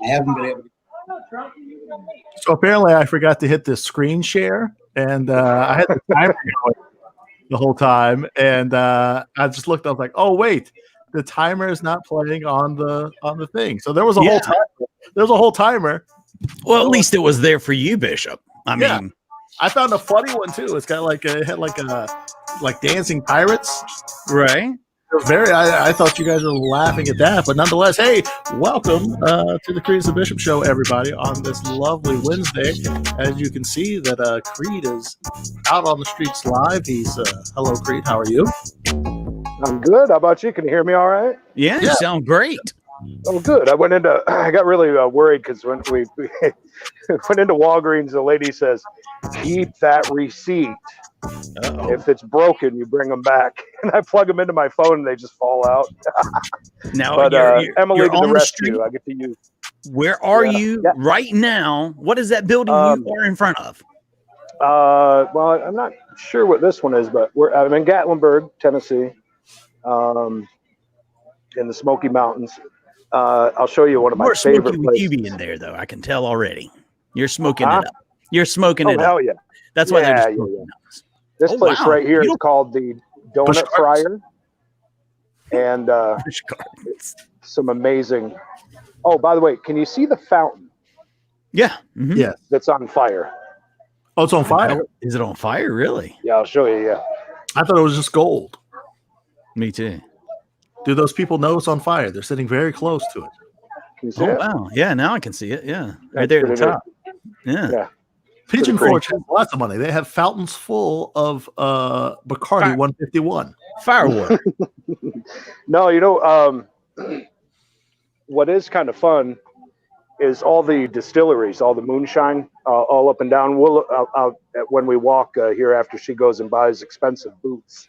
haven't been able to. So apparently I forgot to hit the screen share, and I had the timer going the whole time, and I just looked. I was like, "Oh wait, the timer is not playing on the thing." So there was a whole timer. There was a whole timer. Well, at least it was there for you, Bishop. I mean, I found a funny one too. It's got like dancing pirates, right? It was very. I thought you guys were laughing at that, but nonetheless, hey, welcome to the Creed is the Bishop show, everybody, on this lovely Wednesday. As you can see, that Creed is out on the streets live. He's hello, Creed. How are you? I'm good. How about you? Can you hear me all right? Yeah, you sound great. Oh, good. I got really worried because when we went into Walgreens, the lady says, "Keep that receipt. If it's broken, you bring them back." And I plug them into my phone, and they just fall out. Now, but Emily you're to on the rescue. street. I get to use. Where are you right now? What is that building you are in front of? Well, I'm not sure what this one is, but I'm in Gatlinburg, Tennessee, in the Smoky Mountains. I'll show you one of my favorite places. You be in there, though. I can tell already. You're smoking it up. You're smoking it up. Hell yeah. That's why they're just smoking up. This place right here is called the Donut Fryer. And some amazing. Oh, by the way, can you see the fountain? Yeah. Mm-hmm. Yeah. That's on fire. Oh, it's on fire? Is it on fire? Really? Yeah, I'll show you. Yeah. I thought it was just gold. Me too. Do those people know it's on fire? They're sitting very close to it. Can you see it? Wow. Yeah, now I can see it. Yeah. Right there at the top. Yeah. Pigeon Forge has lots of money. They have fountains full of Bacardi 151. Firework. No, what is kind of fun is all the distilleries, all the moonshine, all up and down. When we walk here after she goes and buys expensive boots,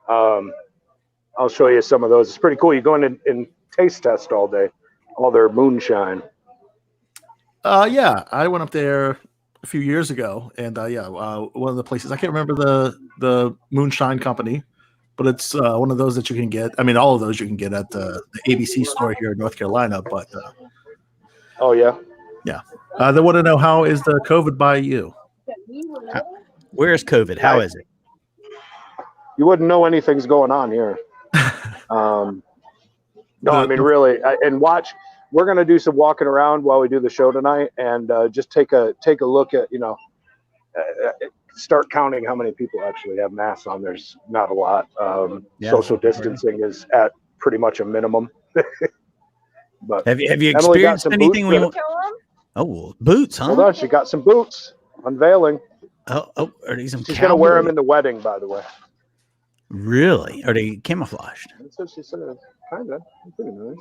I'll show you some of those. It's pretty cool. You go in and taste test all day, all their moonshine. Yeah, I went up there a few years ago, and one of the places, I can't remember the moonshine company, but it's one of those that you can get. I mean, all of those you can get at the ABC store here in North Carolina. But oh yeah, they want to know, how is the COVID by you? Where's COVID? How is it? You wouldn't know anything's going on here. No, I mean, really, and watch. We're going to do some walking around while we do the show tonight, and just take a look at, start counting how many people actually have masks on. There's not a lot. Social distancing is at pretty much a minimum. But have you experienced anything? Boots, huh? Hold on, she got some boots. Unveiling. Oh, are these some? She's going to wear them in the wedding, by the way. Really? Are they camouflaged? That's what she said. Kind of. Pretty nice.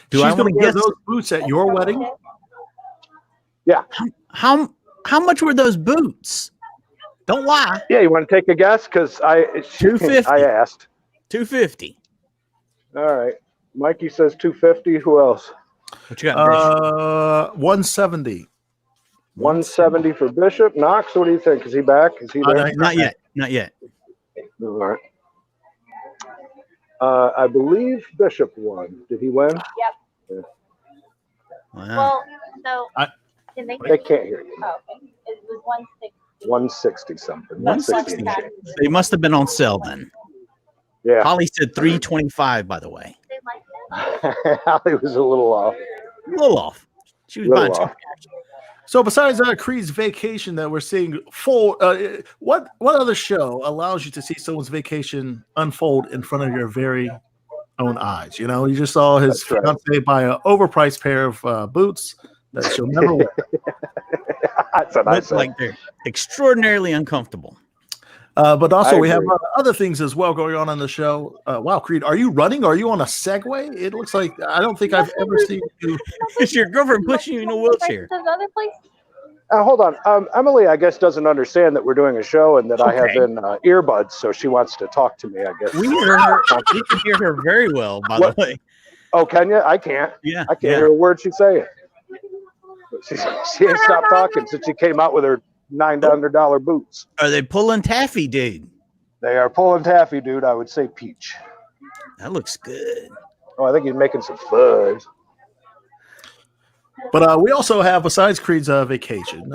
Do I want to get those boots at your wedding? Yeah. How much were those boots? Don't lie. Yeah, you want to take a guess? Because $250. I asked. $250. All right. Mikey says $250. Who else? What you got? $170. $170 for Bishop. Knox, what do you think? Is he back? Is he there? Not yet. Not yet. All right. I believe Bishop won. Did he win? Yep. Yeah. Wow. Well, so they can't hear you. Oh, okay. It was 160. 160 something. 160. They must have been on sale then. Yeah. Holly said $325, by the way. They like that? Holly was a little off. A little off. She was buying off. So besides Creed's vacation that we're seeing full, what other show allows you to see someone's vacation unfold in front of your very own eyes? You just saw his fiance buy an overpriced pair of boots that she'll never wear. That's a nice like they're extraordinarily uncomfortable. But also we have other things as well going on the show. Wow, Creed, are you running? Are you on a Segway? It looks like, I don't think I've ever seen you. Is your girlfriend pushing you in a wheelchair? Other places? Hold on. Emily, I guess, doesn't understand that we're doing a show and that I have in earbuds, so she wants to talk to me, I guess. We hear her. We can hear her very well, by the way. Oh, can you? I can't. Yeah. I can't hear a word she's saying. She ain't stopped talking since she came out with her $900 boots. Are they pulling taffy, dude? They are pulling taffy, dude. I would say peach. That looks good. Oh, I think he's making some fudge. But we also have, besides Creed's vacation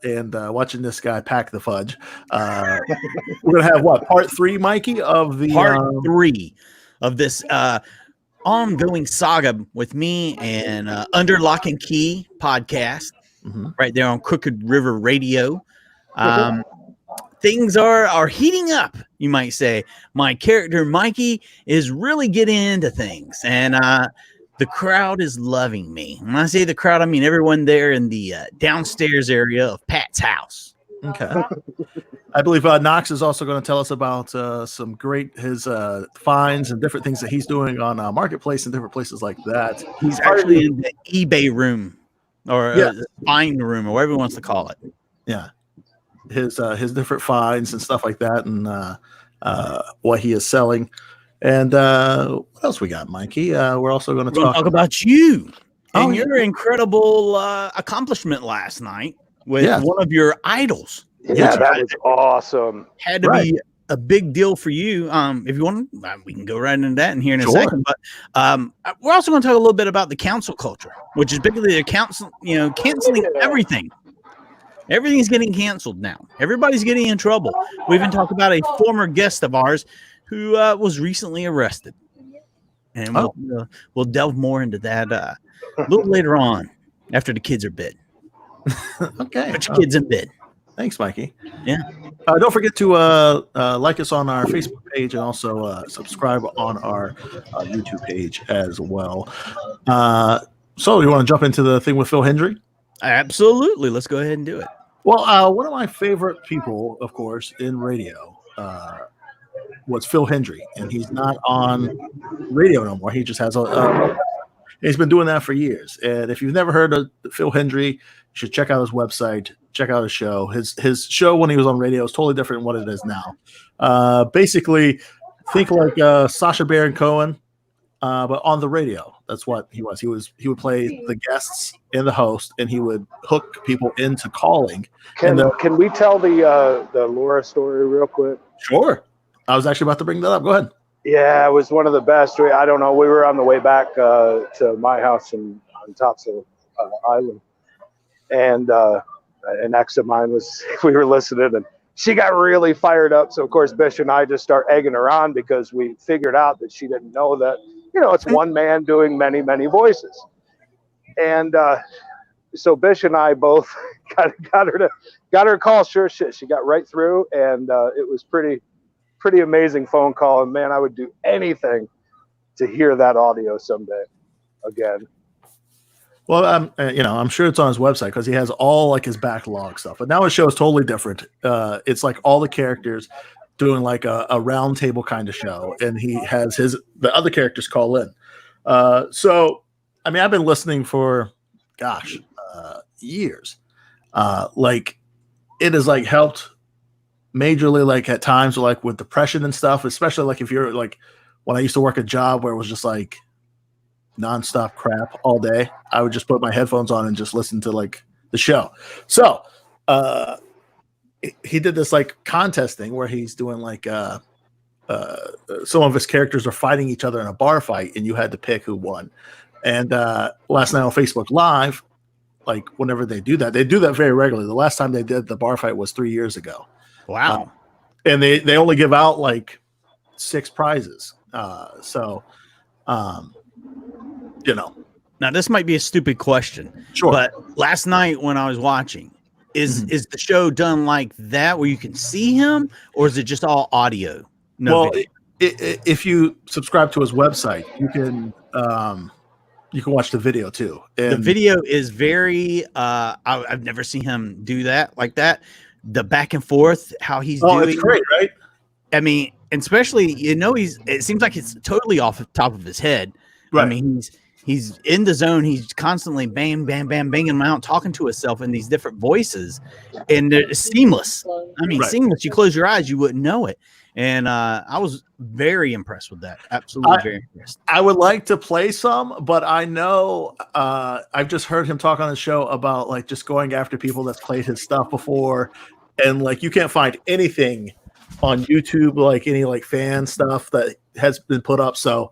and watching this guy pack the fudge, we're gonna have part 3, Mikey, of the part 3 of this ongoing saga with me and Under Lock and Key podcast, right there on Crooked River Radio. Things are heating up, you might say. My character Mikey is really getting into things, and the crowd is loving me. When I say the crowd, I mean everyone there in the downstairs area of Pat's house. Okay. I believe Knox is also going to tell us about some great finds and different things that he's doing on Marketplace and different places like that. He's actually in the eBay room or find room or whatever he wants to call it. Yeah. His different finds and stuff like that, and what he is selling. And what else we got, Mikey? We're also going to talk about you and your incredible accomplishment last night with one of your idols. Yeah, that was awesome. Had to be a big deal for you. If you want, we can go right into that in here in a second. But we're also going to talk a little bit about the council culture, which is basically the council, canceling everything. Everything's getting canceled now. Everybody's getting in trouble. We even talked about a former guest of ours who was recently arrested. And we'll delve more into that a little later on after the kids are bed. Okay. Put your kids in bed. Thanks, Mikey. Yeah. Don't forget to like us on our Facebook page and also subscribe on our YouTube page as well. So you want to jump into the thing with Phil Hendrie? Absolutely. Let's go ahead and do it. Well, one of my favorite people, of course, in radio was Phil Hendrie, and he's not on radio no more. He just has he's been doing that for years. And if you've never heard of Phil Hendrie, you should check out his website, check out his show. His show when he was on radio is totally different than what it is now. Basically, think like Sacha Baron Cohen, but on the radio. That's what he was. He would play the guests and the host, and he would hook people into calling. Can we tell the Laura story real quick? Sure. I was actually about to bring that up. Go ahead. Yeah, it was one of the best. I don't know. We were on the way back to my house on Topsail Island, and an ex of mine we were listening, and she got really fired up. So of course, Bish and I just start egging her on because we figured out that she didn't know that it's one man doing many, many voices, and so Bish and I both got her to call. Sure shit, she got right through, and it was pretty amazing phone call, and man, I would do anything to hear that audio someday again. Well, I'm sure it's on his website because he has all like his backlog stuff, but now his show is totally different. It's like all the characters doing like a round table kind of show, and he has the other characters call in. So I mean, I've been listening for years. Like it has like helped majorly, like at times like with depression and stuff, especially like if you're like when I used to work a job where it was just like nonstop crap all day, I would just put my headphones on and just listen to like the show. So he did this like contest thing where he's doing like some of his characters are fighting each other in a bar fight, and you had to pick who won. And last night on Facebook Live, like whenever they do that very regularly. The last time they did the bar fight was 3 years ago. Wow. And they only give out like 6 prizes. Now this might be a stupid question. Sure. But last night when I was watching, is the show done like that where you can see him, or is it just all audio? No. Well, if you subscribe to his website, you can watch the video too. And the video is very I've never seen him do that like that. The back and forth, how he's doing. It's great, right? I mean, and especially, it seems like it's totally off the top of his head. Right. I mean, he's in the zone. He's constantly bam, bam, bam, banging them out, talking to himself in these different voices, and it's seamless. I mean, seamless. You close your eyes, you wouldn't know it. And I was very impressed with that. Absolutely very impressed. I would like to play some, but I know I've just heard him talk on the show about like just going after people that's played his stuff before, and like you can't find anything on YouTube, like any like fan stuff that has been put up. So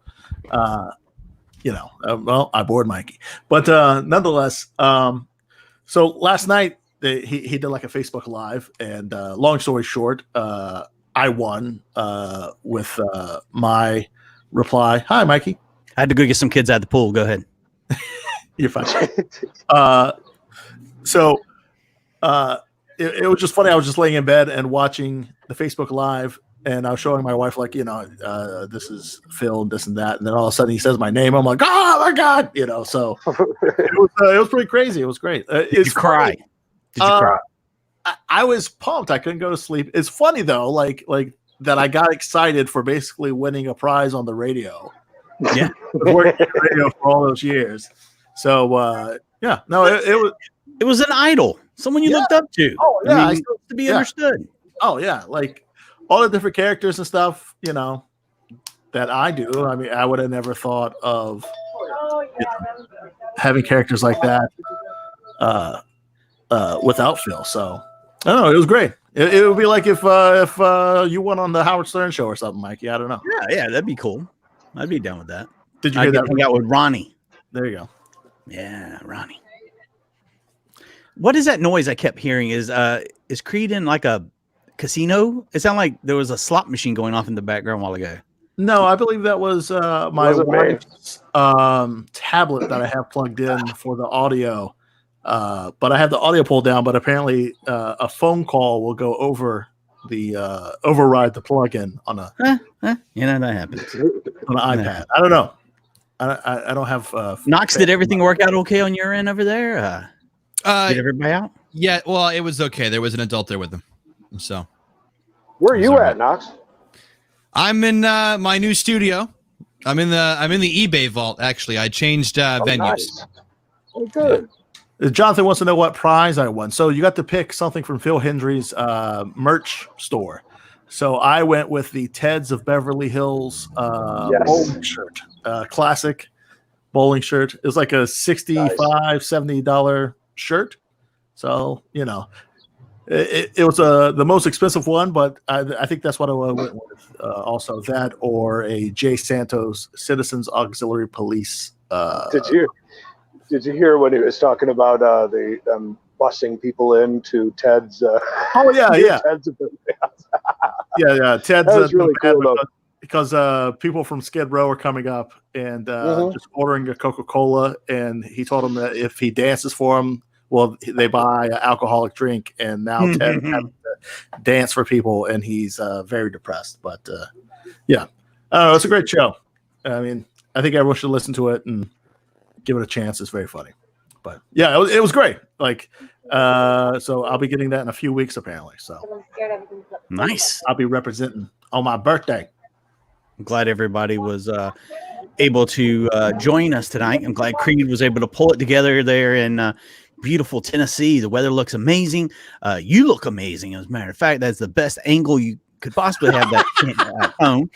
well, I bored Mikey, but nonetheless, so last night he did like a Facebook Live, and long story short, I won with my reply. Hi, Mikey. I had to go get some kids out of the pool. Go ahead. You're fine. So it was just funny. I was just laying in bed and watching the Facebook Live, and I was showing my wife, like, this is Phil, this and that. And then all of a sudden he says my name. I'm like, oh my God, so it was pretty crazy. It was great. Did you cry? Did you cry? I was pumped. I couldn't go to sleep. It's funny though, like that I got excited for basically winning a prize on the radio. Yeah. Working on the radio for all those years. So yeah, no, it was an idol, someone you looked up to. Oh yeah, to be understood. Oh yeah, like all the different characters and stuff, that I do. I mean, I would have never thought of having characters like that without Phil. So I don't know, it was great. It would be like if you went on the Howard Stern show or something, Mikey. I don't know. Yeah, that'd be cool. I'd be down with that. Did you hear that? Hang out with Ronnie. There you go. Yeah, Ronnie. What is that noise I kept hearing? Is Creed in like a casino? It sounded like there was a slot machine going off in the background a while ago. No, I believe that was my wife's tablet that I have plugged in for the audio. But I have the audio pulled down, but apparently a phone call will go over the override the plug-in on a that happens on an iPad. I don't know. I don't have Knox. Did everything work out okay on your end over there? Did everybody out? Yeah, well, it was okay. There was an adult there with them. So where are you at, Knox? I'm in my new studio. I'm in the eBay vault, actually. I changed venues. Nice. Oh, good. Jonathan wants to know what prize I won. So you got to pick something from Phil Hendrie's merch store. So I went with the Teds of Beverly Hills bowling shirt, classic bowling shirt. It was like a $65, $70 shirt. So, it was the most expensive one, but I think that's what I went with. Also that, or a Jay Santos Citizens Auxiliary Police. Did you hear when he was talking about the busing people into Ted's? Oh yeah. Ted's yeah. Ted's that was really cool because people from Skid Row are coming up and just ordering a Coca-Cola, and he told them that if he dances for them, well, they buy an alcoholic drink, and now Ted has to dance for people, and he's very depressed. But yeah, it's a great show. I mean, I think everyone should listen to it and give it a chance. It's very funny. But yeah, it was great. Like, so I'll be getting that in a few weeks apparently. So nice. I'll be representing on my birthday. I'm glad everybody was able to join us tonight. I'm glad Creed was able to pull it together there in beautiful Tennessee. The weather looks amazing. You look amazing. As a matter of fact, that's the best angle you could possibly have that at home.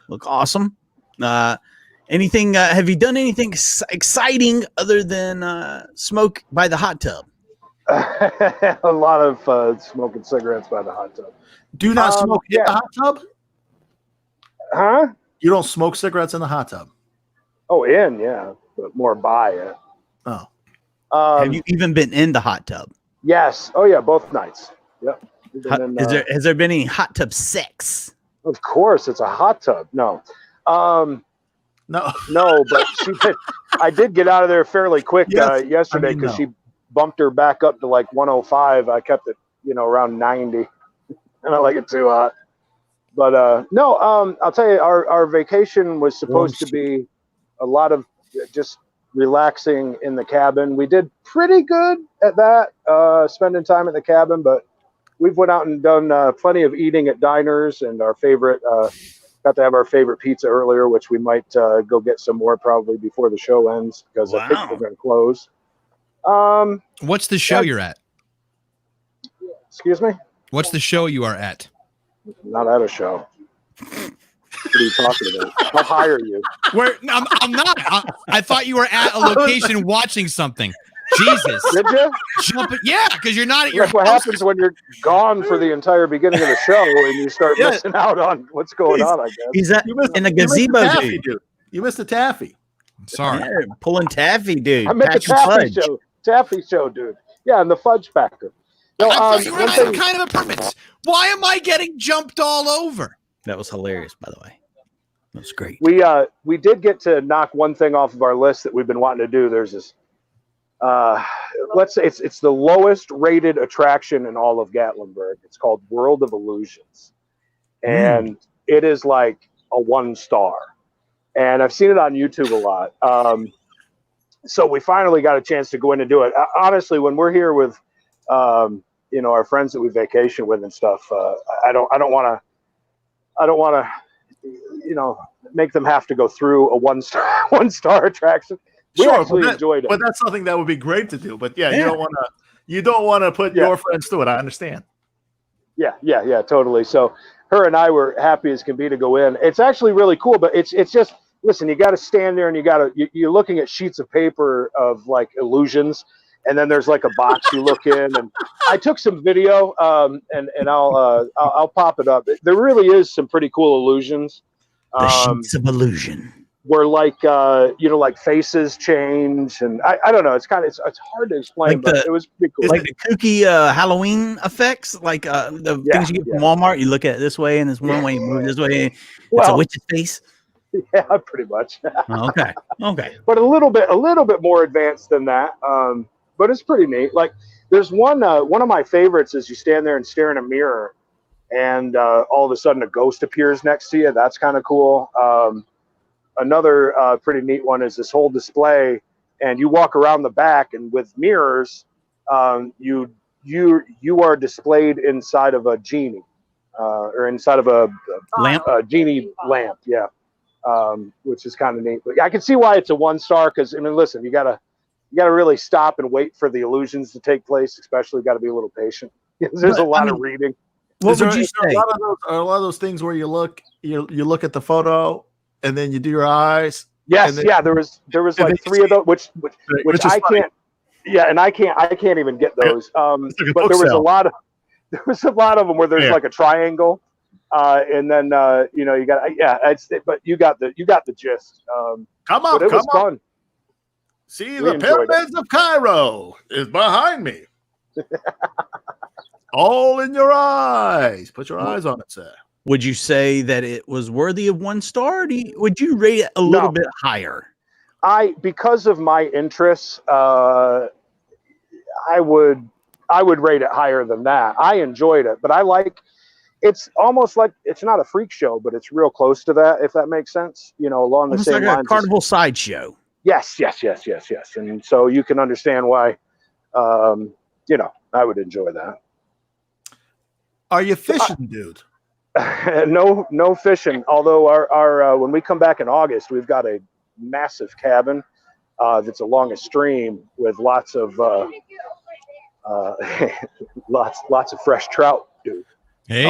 Look awesome. Anything? Have you done anything exciting other than smoke by the hot tub? A lot of smoking cigarettes by the hot tub. Do not smoke in the hot tub? Huh? You don't smoke cigarettes in the hot tub? Oh, but more by it. Oh. Have you even been in the hot tub? Yes. Oh, yeah, both nights. Yep. Has there been any hot tub sex? Of course, it's a hot tub. No. No, but I did get out of there fairly quick yesterday because she bumped her back up to like 105. I kept it, around 90, and I like it too hot. But no, I'll tell you, our vacation was supposed to be a lot of just relaxing in the cabin. We did pretty good at that, spending time at the cabin, but we've went out and done plenty of eating at diners, and our favorite. Got to have our favorite pizza earlier, which we might go get some more probably before the show ends because I think we're going to close. What's the show you're at? Excuse me? What's the show you are at? Not at a show. What are you talking about? How high are you? I'm not. I thought you were at a location watching something. Jesus. Did you? Yeah, because you're not at your That's what happens when you're gone for the entire beginning of the show and you start missing out on what's going on, I guess. He's in a gazebo, dude. You missed the taffy. Sorry. Yeah, pulling taffy, dude. I'm at the Passion taffy fudge. show. Taffy show, dude. Yeah, and the fudge factor. No, I thought you were one some thing- kind of a permit. Why am I getting jumped all over? That was hilarious, by the way. That was great. we did get to knock one thing off of our list that we've been wanting to do. There's this let's say it's the lowest rated attraction in all of Gatlinburg. It's called World of Illusions. And it is like a 1-star. And I've seen it on YouTube a lot. So we finally got a chance to go in and do it. Honestly, when we're here with our friends that we vacation with and stuff, I don't want to make them have to go through a 1-star attraction. We actually enjoyed it. But that's something that would be great to do. But yeah. you don't want to put your friends through it. I understand. Yeah, totally. So her and I were happy as can be to go in. It's actually really cool, but it's just, listen, you got to stand there and you're looking at sheets of paper of like illusions. And then there's like a box you look in, and I took some video, and I'll pop it up. There really is some pretty cool illusions. The sheets of illusion. Where like like faces change, and I don't know. It's hard to explain, Like but it was pretty cool. Like the kooky Halloween effects, like the things you get from Walmart. You look at it this way, and this one way, you move this way. It's a witch's face. Yeah, pretty much. Okay. But a little bit more advanced than that. But it's pretty neat. Like there's one of my favorites is you stand there and stare in a mirror, and all of a sudden a ghost appears next to you. That's kind of cool. Another pretty neat one is this whole display, and you walk around the back, and with mirrors, you are displayed inside of a genie, or inside of a lamp, a genie lamp. Yeah, which is kind of neat. But I can see why it's a 1-star, because I mean, listen, you gotta really stop and wait for the illusions to take place. Especially, got to be a little patient. There's a lot of reading. What would you say? A lot of those things where you look at the photo and then you do your eyes. Yes, there was like 3 of those, which I can't. Yeah, and I can't even get those. But there was a lot of them where there's like a triangle, and then you got but you got the gist. Come on, it was fun. See, the pyramids of Cairo is behind me. All in your eyes. Put your eyes on it, sir. Would you say that it was worthy of 1 star? Would you rate it a little bit higher? Because of my interests, I would rate it higher than that. I enjoyed it, but it's almost like it's not a freak show, but it's real close to that, if that makes sense. Along the same lines. Like a carnival sideshow. Yes. And so you can understand why, I would enjoy that. Are you fishing, dude? No fishing. Although our when we come back in August, we've got a massive cabin that's along a stream with lots of lots of fresh trout, dude. Hey,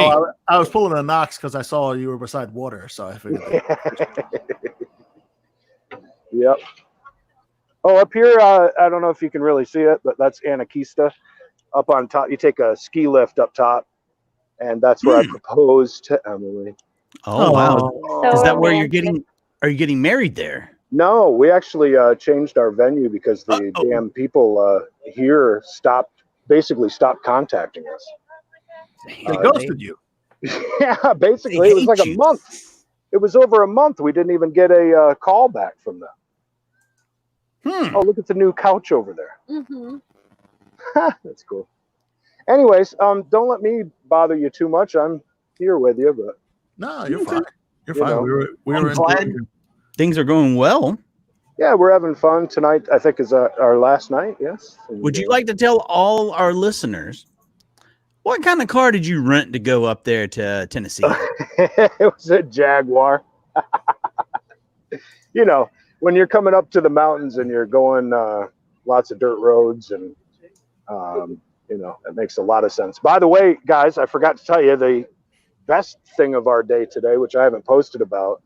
I was pulling a KNOX because I saw you were beside water, so I figured. Yep. Oh, up here, I don't know if you can really see it, but that's Anakista. Up on top, you take a ski lift up top, and that's where I proposed to Emily. Oh wow! So Is that where you're getting? Are you getting married there? No, we actually changed our venue because the damn people here basically stopped contacting us. They ghosted you. Yeah, basically, it was like a month. It was over a month. We didn't even get a call back from them. Oh, look at the new couch over there. Mm-hmm. That's cool. Anyways, don't let me bother you too much. I'm here with you, but no, you're fine. You're fine. We were glad things are going well. Yeah, we're having fun tonight. I think is our last night. Yes. And, would you like to tell all our listeners what kind of car did you rent to go up there to Tennessee? It was a Jaguar. When you're coming up to the mountains and you're going lots of dirt roads, and it makes a lot of sense. By the way, guys, I forgot to tell you the best thing of our day today, which I haven't posted about.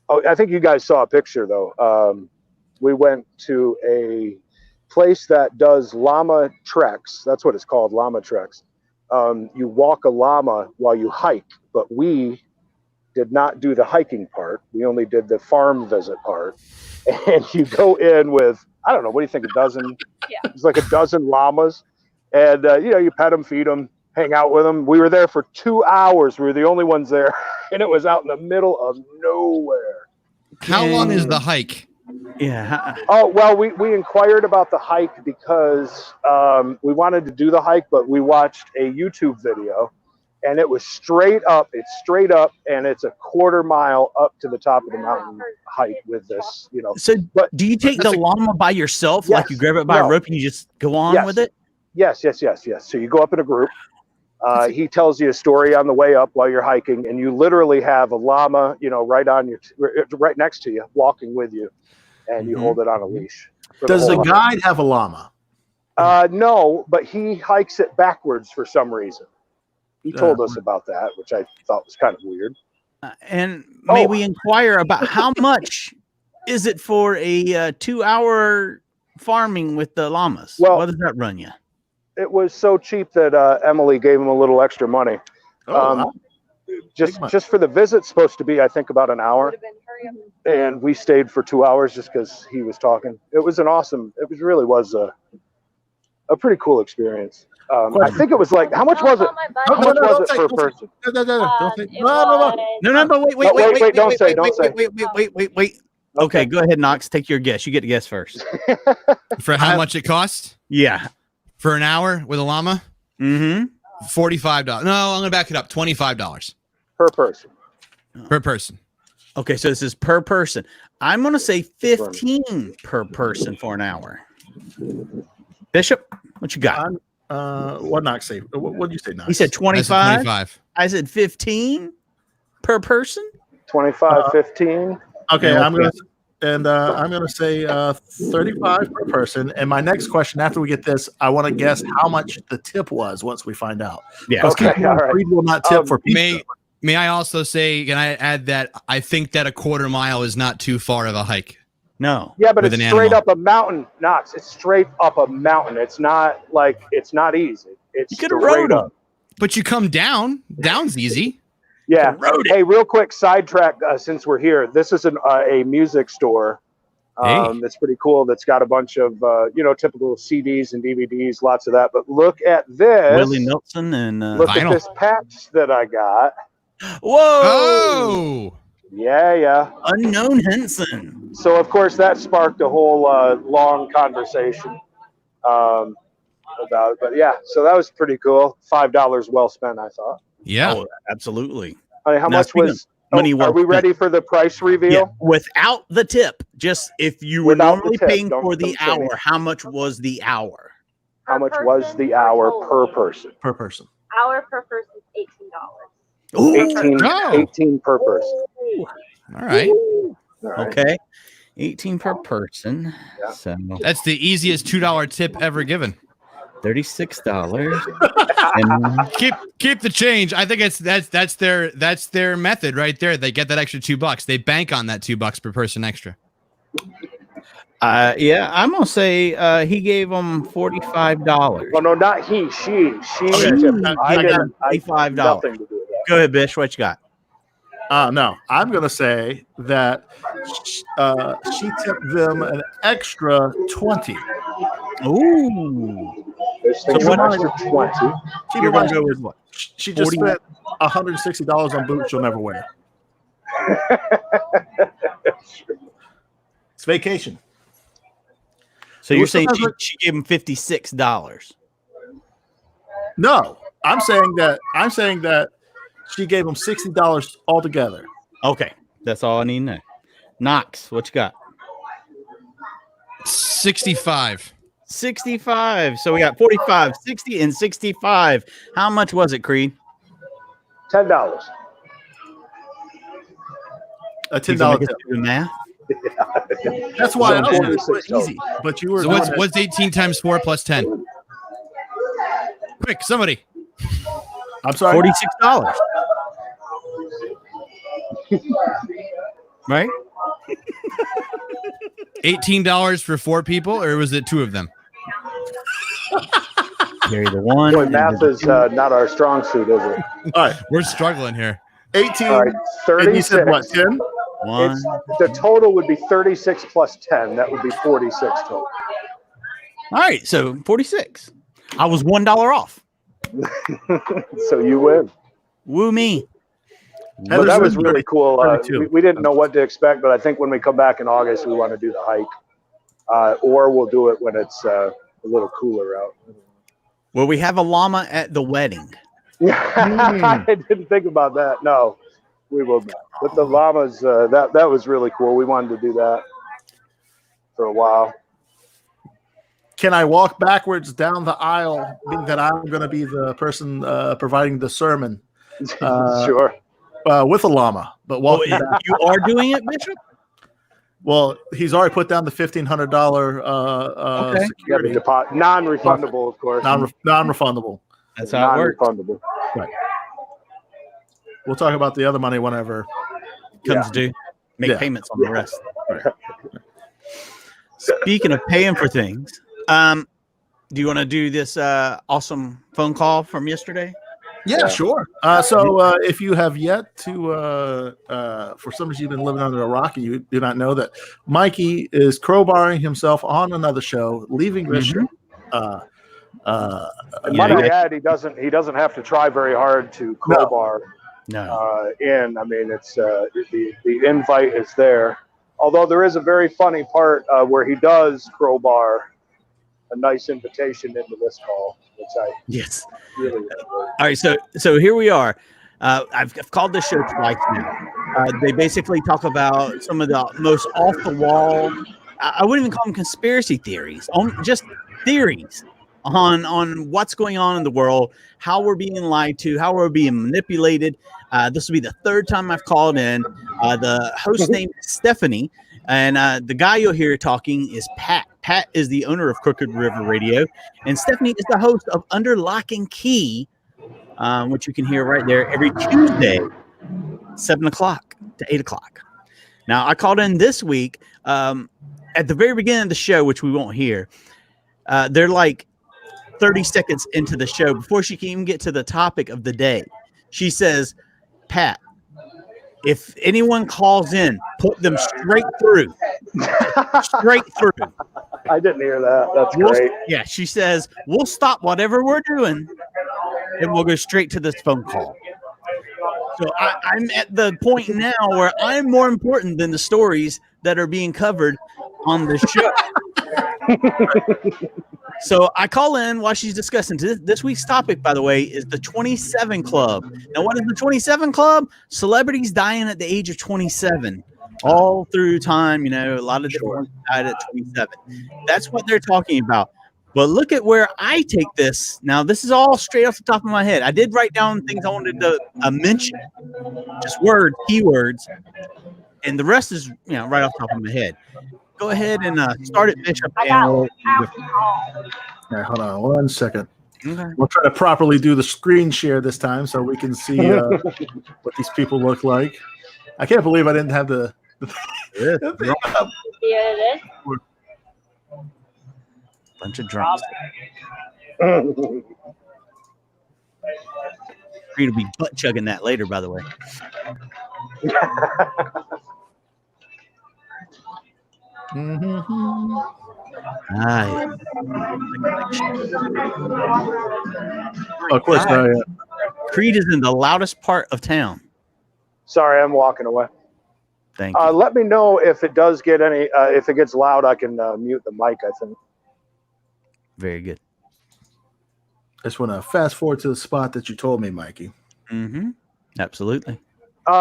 Oh, I think you guys saw a picture though. We went to a place that does llama treks. That's what it's called, llama treks. You walk a llama while you hike, but we did not do the hiking part. We only did the farm visit part. and you go in with, I don't know, what do you think, a dozen? Yeah. It's like a dozen llamas, and you pet them, feed them, hang out with them. We were there for 2 hours. We were the only ones there, and it was out in the middle of nowhere. How long is the hike? Yeah. Oh, well, we inquired about the hike because we wanted to do the hike, but we watched a YouTube video, and it was straight up. It's straight up, and it's a 1/4 mile up to the top of the mountain hike with this, So But do you take the llama by yourself? Yes. Like you grab it by a rope and you just go on Yes. with it? Yes. So you go up in a group. He tells you a story on the way up while you're hiking, and you literally have a llama, right next to you, walking with you, and you hold it on a leash. Does the guide have a llama? No, but he hikes it backwards for some reason. He told us about that, which I thought was kind of weird. And may we inquire about how much is it for a 2-hour farming with the llamas? Well, what does that run you? It was so cheap that Emily gave him a little extra money. Wow. Just for the visit, supposed to be, I think, about an hour. And we stayed for 2 hours just because he was talking. It was really was a pretty cool experience. I think it was like, how much was it? How much was it per person? No, but wait, don't say. Wait. Okay, go ahead, Knox. Take your guess. You get to guess first. For how much it cost? Yeah. For an hour with a llama? Mm-hmm. $45. No, I'm going to back it up. $25 Per person. per person. Okay, so this is per person. I'm going to say 15 per person for an hour. Bishop, what you got? What Knox say? What did you say, Knox? He said I said 25. 25. I said 15 per person. 25, 15. Okay, I'm gonna say 35 per person. And my next question, after we get this, I want to guess how much the tip was once we find out. Yeah. Okay, all right. Creed will not tip for pizza. May I also say, can I add that I think that a 1/4 mile is not too far of a hike. No. Yeah, but With it's an straight animal. up a mountain, Knox. It's straight up a mountain. It's not easy. It's You could have straight rode up. them. But you come down. Down's easy. Yeah. Rode it. Hey, real quick sidetrack since we're here. This is a music store. That's pretty cool. That's got a bunch of typical CDs and DVDs, lots of that. But look at this. Willie Nelson and Look Vinyl. at this patch that I got. whoa. Oh. Yeah. Unknown Henson. So of course that sparked a whole long conversation about it. But yeah, so that was pretty cool. $5 well spent, I thought. Yeah. Oh, absolutely. I mean, how Now, much speaking was? of money well are we spent. ready for the price reveal? Yeah, without the tip, just if you were Without the normally tip, paying don't- for the don't say me. hour, how much was the hour? How much was the hour per person? Per person. Hour per person is $18. Ooh, 18, Oh. 18 per person. All right. All right. okay. 18 per person. Yeah. So That's the easiest $2 tip ever given. $36. And Keep the change. I think that's their method right there. They get that extra $2. They bank on that $2 per person extra. yeah, I'm gonna say he gave them $45. Oh no, not he. She. Okay. tipped. I I got didn't. I $45. nothing to do with that. Go ahead, Bish. What you got? No, I'm gonna say that she tipped them an extra 20. Ooh. This So thing's what- an extra 20. Keep You're in gonna mind, go with what? she just 40? spent $160 on boots she'll never wear. It's vacation. So you're Well, saying sometimes she gave him $56? No, I'm saying that she gave them $60 altogether. Okay, that's all I need to know. Knox, what you got? 65. 65. So we got 45, 60, and 65. How much was it, Creed? $10. A You gonna $10 make us tip. do the math? That's why I So was $46. easy. But you were. So doing it- what's 18 times 4 plus 10? Quick, somebody. I'm sorry. $46. Right? $18 for 4 people, or was it 2 of them? Carry the one. Boy, and math the is not our strong suit, is it? All right. We're struggling here. 18. All right, And you said what? 36. The total would be 36 plus 10. That would be 46 total. All right, so 46. I was $1 off. So you win. Woo me. But that was really cool. We didn't know what to expect, but I think when we come back in August, we want to do the hike, or we'll do it when it's a little cooler out. Will we have a llama at the wedding? I didn't think about that. No, we will not. But the llamas, that was really cool. We wanted to do that for a while. Can I walk backwards down the aisle, being that I'm going to be the person providing the sermon? Sure. With a llama, but walking back. You are doing it, Bishop? Well, he's already put down the $1,500 security deposit, non-refundable, of course. Non-refundable. That's how it works. Non-refundable. Right. We'll talk about the other money whenever comes due. Make payments on the rest. Right. Speaking of paying for things, do you want to do this awesome phone call from yesterday? Yeah, sure. So if you have yet to, for some reason you've been living under a rock and you do not know that Mikey is crowbarring himself on another show, leaving this show. Might I add, he doesn't have to try very hard to crowbar in. I mean, it's the invite is there. Although there is a very funny part where he does crowbar a nice invitation into this call, which I really enjoy. All right, so here we are. I've called this show twice now. They basically talk about some of the most off the wall. I wouldn't even call them conspiracy theories, just theories on what's going on in the world, how we're being lied to, how we're being manipulated. This will be the third time I've called in. The host name is Stephanie, and the guy you'll hear talking is Pat. Pat is the owner of Crooked River Radio, and Stephanie is the host of Under Lock and Key, which you can hear right there every Tuesday, 7 o'clock to 8 o'clock. Now, I called in this week at the very beginning of the show, which we won't hear. They're like 30 seconds into the show before she can even get to the topic of the day. She says, Pat, if anyone calls in, put them straight through. Straight through. I didn't hear that. That's great. Yeah, she says, we'll stop whatever we're doing and we'll go straight to this phone call. So I'm at the point now where I'm more important than the stories that are being covered on the show. So I call in while she's discussing. This week's topic, by the way, is the 27 Club. Now, what is the 27 Club? Celebrities dying at the age of 27. All through time, you know, a lot of different ones died at 27. That's what they're talking about. But look at where I take this. Now, this is all straight off the top of my head. I did write down things I wanted to mention, just keywords, and the rest is, you know, right off the top of my head. Go ahead and start it, Bishop. All right, hold on 1 second. Okay. We'll try to properly do the screen share this time so we can see what these people look like. I can't believe I didn't have the thing up. Bunch of drunks. Free to be butt chugging that later, by the way. Of course, Creed is in the loudest part of town. Sorry, I'm walking away. Thank you. Let me know if it does get any. If it gets loud, I can mute the mic, I think. Very good. I just want to fast forward to the spot that you told me, Mikey. Mm-hmm. Absolutely.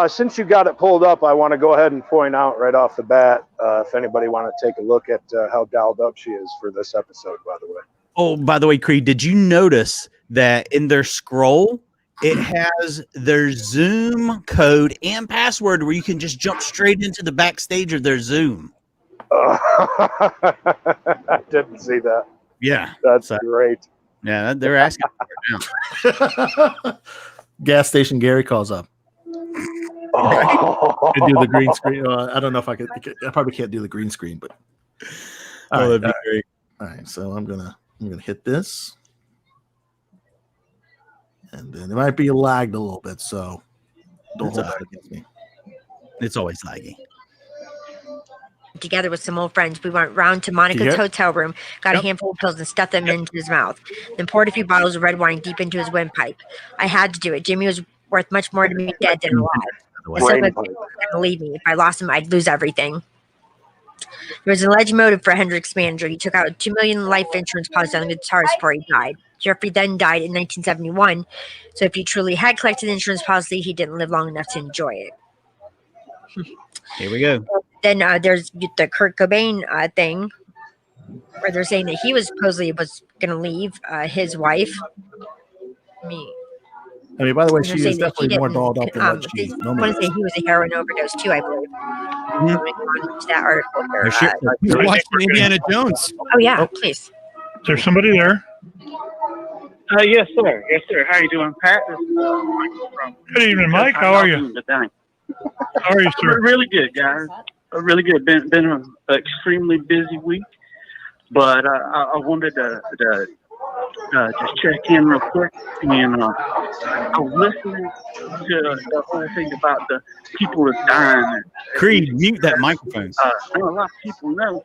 Since you got it pulled up, I want to go ahead and point out right off the bat, if anybody want to take a look at how dialed up she is for this episode, by the way. Oh, by the way, Creed, did you notice that in their scroll, it has their Zoom code and password where you can just jump straight into the backstage of their Zoom? I didn't see that. Yeah. That's great. Yeah, they're asking for it now. Gas station Gary calls up. Oh. Could do the green screen. I don't know if I could. I probably can't do the green screen, but That'd be great. All right, so I'm gonna hit this, and then it might be lagged a little bit, so don't hold that against me. It's always laggy. Together with some old friends, we went round to Monica's hotel room, got a handful of pills, and stuffed them into his mouth. Then poured a few bottles of red wine deep into his windpipe. I had to do it. Jimmy was worth much more to me dead than alive. And so going to leave me. If I lost him, I'd lose everything. There was an alleged motive for Hendricks' manager. He took out a $2 million life insurance policy on the guitarist before he died. Jeffrey then died in 1971, so if he truly had collected the insurance policy, he didn't live long enough to enjoy it. Here we go. Then there's the Kurt Cobain thing, where they're saying that he was supposedly going to leave his wife. I mean, by the way, she is definitely more dolled up than what she I want to say he was a heroin overdose too, I believe. To that article here. You're watching Indiana Jones. Oh yeah, please. Is there somebody there? Yes, sir. Yes, sir. How are you doing, Pat? Good evening, Mike. How are you? How are you, sir? Really good, guys. Really good. Been an extremely busy week, but I wanted to just check in real quick. And I was listening to the whole thing about the people that's dying. Creed, mute that microphone. I know a lot of people know.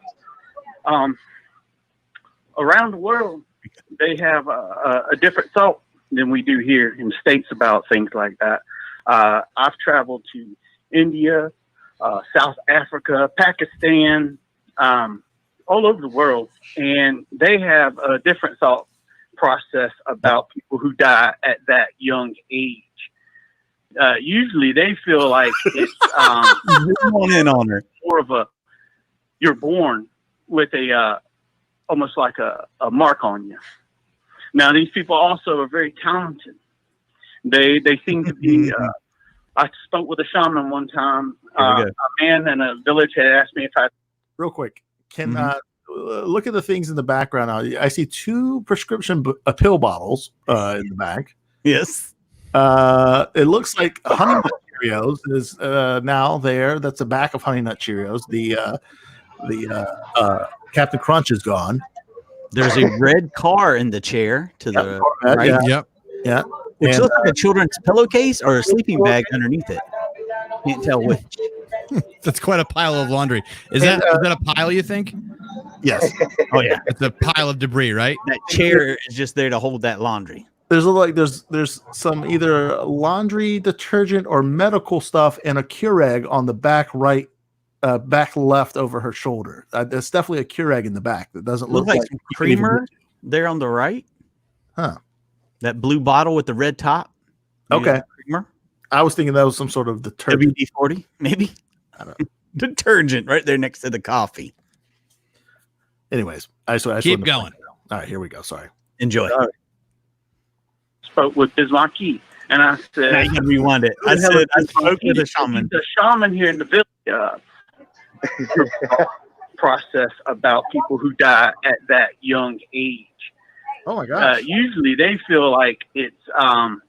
Around the world, they have a different thought than we do here in the States about things like that. I've traveled to India, South Africa, Pakistan, all over the world, and they have a different thought process about people who die at that young age. Usually they feel like it's more of a, you're born with a almost like a mark on you. Now these people also are very talented. They seem to be I spoke with a shaman one time. A man in a village had asked me if I real quick can look at the things in the background. I see 2 prescription pill bottles in the back. Yes. It looks like Honey Nut Cheerios is now there. That's the back of Honey Nut Cheerios. The Captain Crunch is gone. There's a red car in the chair to the right. Yeah. Which looks like a children's pillowcase or a sleeping bag underneath it. Can't tell which. That's quite a pile of laundry. Is that a pile, you think? Yes. Oh yeah. It's a pile of debris, right? That chair is just there to hold that laundry. There's some either laundry detergent or medical stuff and a Keurig on the back right, back left over her shoulder. There's definitely a Keurig in the back that doesn't look like creamer there on the right. Huh. That blue bottle with the red top. Okay. Creamer. I was thinking that was some sort of detergent. WD-40, maybe. I don't know. Detergent right there next to the coffee. Anyways, I keep going. All right, here we go. Sorry. Enjoy. All right. Spoke with Biz Mikey, and I said, now you can rewind it. I said, I spoke with a shaman. The shaman here in the village process about people who die at that young age. Oh my gosh. Usually they feel like it's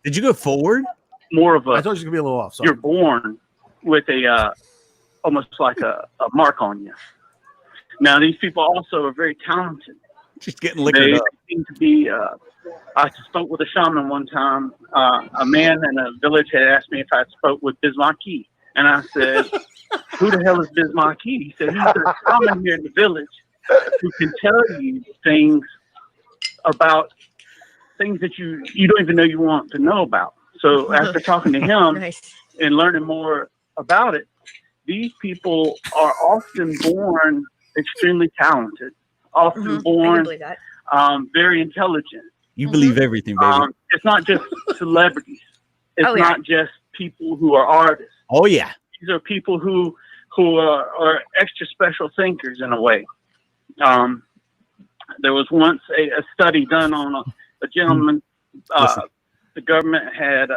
did you go forward? More of a, I thought you were gonna be a little off. Sorry. You're born with a almost like a mark on you. Now these people also are very talented. Just getting liquored up. They seem to be I spoke with a shaman one time. A man in a village had asked me if I spoke with Biz Mikey, and I said, who the hell is Biz Mikey? He said, he's a shaman here in the village who can tell you things about things that you don't even know you want to know about. So after talking to him and learning more about it, these people are often born extremely talented, often born very intelligent. You believe everything, baby. It's not just celebrities. It's not just people who are artists. Oh yeah. These are people who are extra special thinkers in a way. There was once a study done on a gentleman. The government had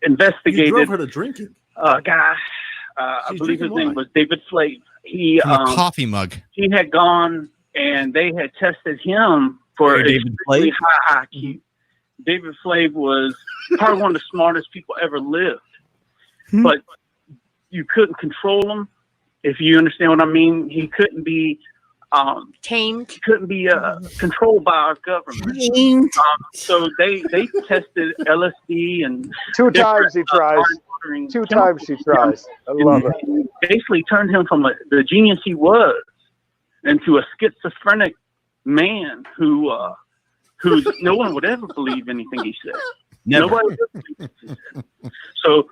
investigated. You drove her to drinking. A guy, I believe his name was David Flave. He a coffee mug. He had gone and they had tested him for a really high IQ. David Flave was probably one of the smartest people ever lived, but you couldn't control him. If you understand what I mean, he couldn't be tamed. He couldn't be controlled by our government. So they tested LSD and 2 times he tries. ordering 2 times she tries. I love it. Basically turned him from the genius he was into a schizophrenic man who no one would ever believe anything he said. Never. Nobody would believe anything he said. So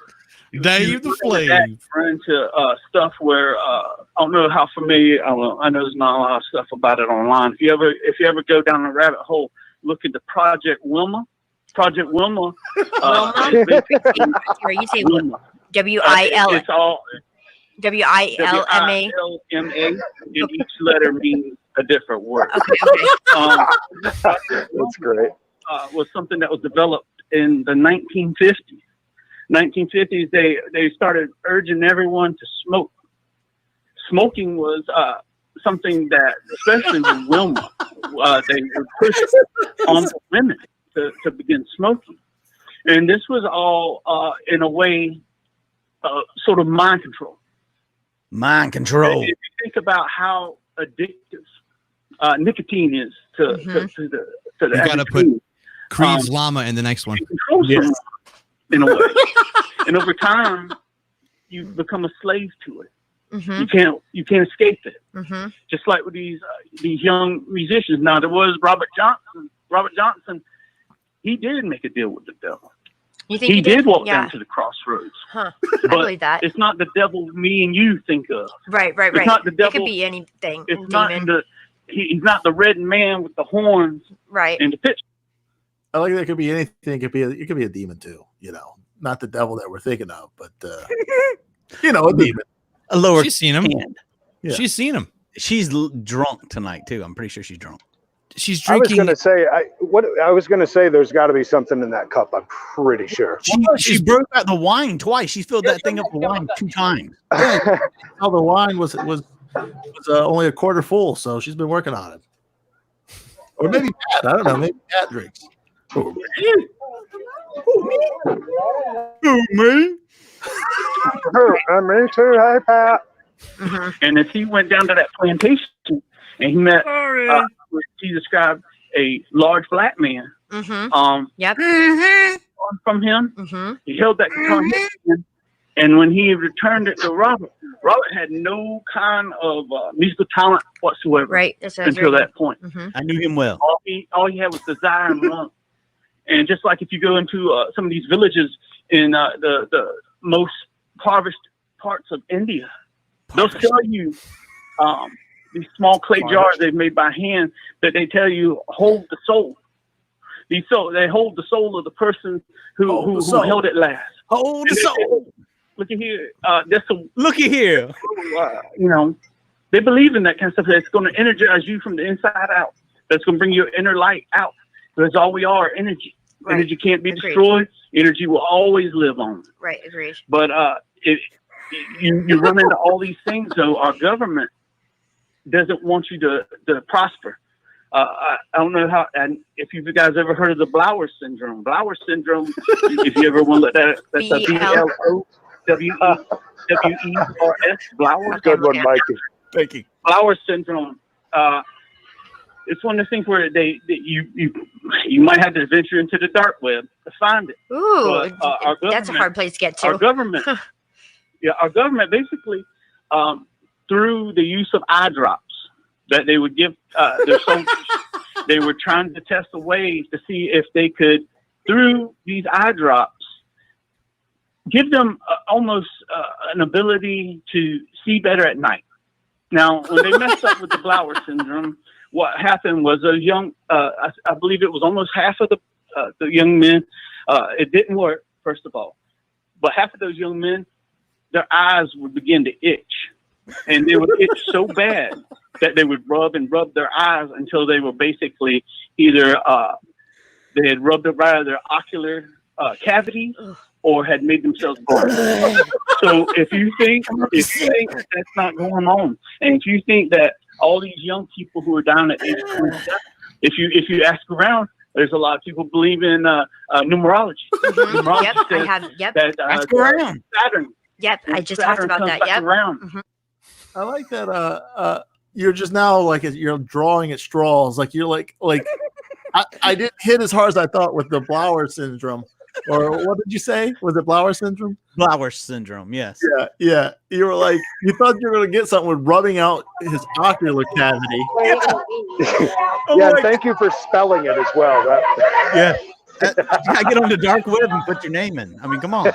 Dave the Flame. Run into stuff where I don't know how familiar. I know there's not a lot of stuff about it online. If you ever go down a rabbit hole, look into Project Wilma. Project Wilma. Or you say Wilma. W-I-L. It's all W-I-L-M-A. W-I-L-M-A, and each letter means a different word. Okay. That's great. Was something that was developed in the 1950s. 1950s, they started urging everyone to smoke. Smoking was something that, especially with Wilma, they would push on the women to begin smoking. And this was all, in a way, sort of mind control. Mind control. If you think about how addictive nicotine is to the You gotta put Creed's llama in the next one. Yes. In a way. And over time, you become a slave to it. You can't escape it. Just like with these young musicians. Now there was Robert Johnson. Robert Johnson, he did make a deal with the devil. You think he did walk yeah. down to the crossroads. Huh. But I believe that. It's not the devil me and you think of. Right. It's not the devil. It could be anything. It's not he's not the red man with the horns. Right. And the pitch. I like that. It could be anything. It could be a demon too. You know, not the devil that we're thinking of, but you know, a demon. A lower. She's seen him. Yeah. She's seen him. She's drunk tonight too. I'm pretty sure she's drunk. She's drinking. I was gonna say there's got to be something in that cup. I'm pretty sure. She broke out the wine twice. She filled that thing up with wine 2 times. Yeah. Oh, the wine was only a quarter full, so she's been working on it. Or maybe Pat. I don't know. Maybe Pat drinks. Oh, me? Me too. Hey, Pat. And as he went down to that plantation and he met, he described a large black man. Yep. From him, he held that guitar in his hand, and when he returned it to Robert had no kind of musical talent whatsoever. Right. Until that point. I knew him well. All he had was desire and love. And just like if you go into some of these villages in the most impoverished parts of India, they'll sell you these small clay jars they've made by hand that they tell you hold the soul. They hold the soul of the person who held it last. Hold the soul. Look at here. Looky here. You know, they believe in that kind of stuff. That's going to energize you from the inside out. That's going to bring your inner light out. That's all we are, energy. Right. Energy can't be destroyed. Energy will always live on. Right, agreed. But you run into all these things, though. Our government doesn't want you to prosper. I don't know how, and if you guys ever heard of the Blower syndrome. Blower syndrome, if you ever want to look at that, that's a B-L-O-W-E-R-S. Blower. Good one, Mikey. Thank you. Blower syndrome. It's one of the things where you might have to venture into the dark web to find it. Ooh, but, that's a hard place to get to. Our government, our government basically, through the use of eye drops that they would give their soldiers, they were trying to test the ways to see if they could, through these eye drops, give them almost an ability to see better at night. Now, when they messed up with the Blower syndrome, what happened was those young, I believe it was almost half of the young men, it didn't work, first of all. But half of those young men, their eyes would begin to itch. And they would itch so bad that they would rub their eyes until they were basically either they had rubbed up right out of their ocular cavity or had made themselves blind. So if you think that's not going on, and if you think that all these young people who are down at age 27, if you ask around, there's a lot of people believe in numerology. Numerology yep, says I have. Yep. that ask around. Saturn. Yep, I just talked about that. Yep. I like that. You're just now like you're drawing at straws. Like you're like I didn't hit as hard as I thought with the Blower syndrome, Or what did you say? Was it Blower syndrome? Blower syndrome, yes. Yeah. You were like, you thought you were going to get something with rubbing out his ocular cavity. Yeah, and thank you for spelling it as well. Yeah. I get on the dark web and put your name in. I mean, come on.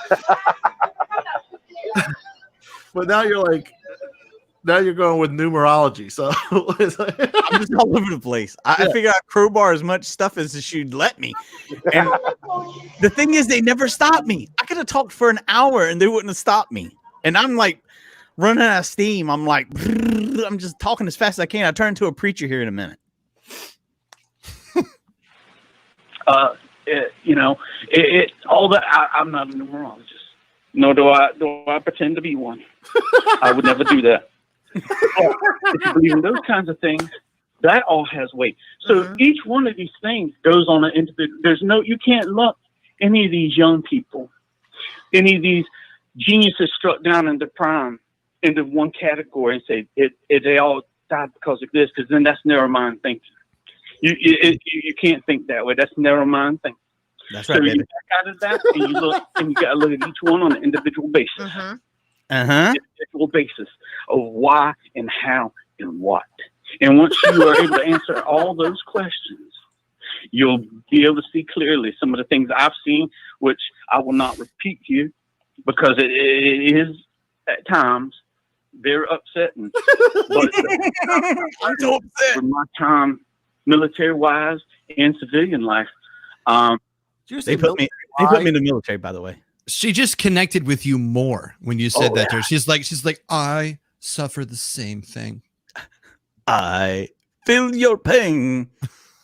But now you're like, now you're going with numerology. So I'm just all over the place. I figured I'd crowbar as much stuff as she'd let me. And the thing is, they never stopped me. I could have talked for an hour and they wouldn't have stopped me. And I'm like running out of steam. I'm like, I'm just talking as fast as I can. I turn into a preacher here in a minute. All that. I'm not a numerologist. Nor do I pretend to be one. I would never do that. If you believe in those kinds of things, that all has weight. So each one of these things goes on an individual. You can't lump any of these young people, any of these geniuses struck down into prime into one category and say they all died because of this, because then that's narrow mind thinking. You can't think that way. That's narrow mind thinking. That's so right, you baby. back out of that and you look, and you got to look at each one on an individual basis. Individual basis of why and how and what. And once you are able to answer all those questions, you'll be able to see clearly some of the things I've seen, which I will not repeat here because it is at times very upsetting. But I'm so upset. For my time, military-wise and civilian life, they put me in the military, by the way. She just connected with you more when you said that to her. She's like, I suffer the same thing. I feel your pain,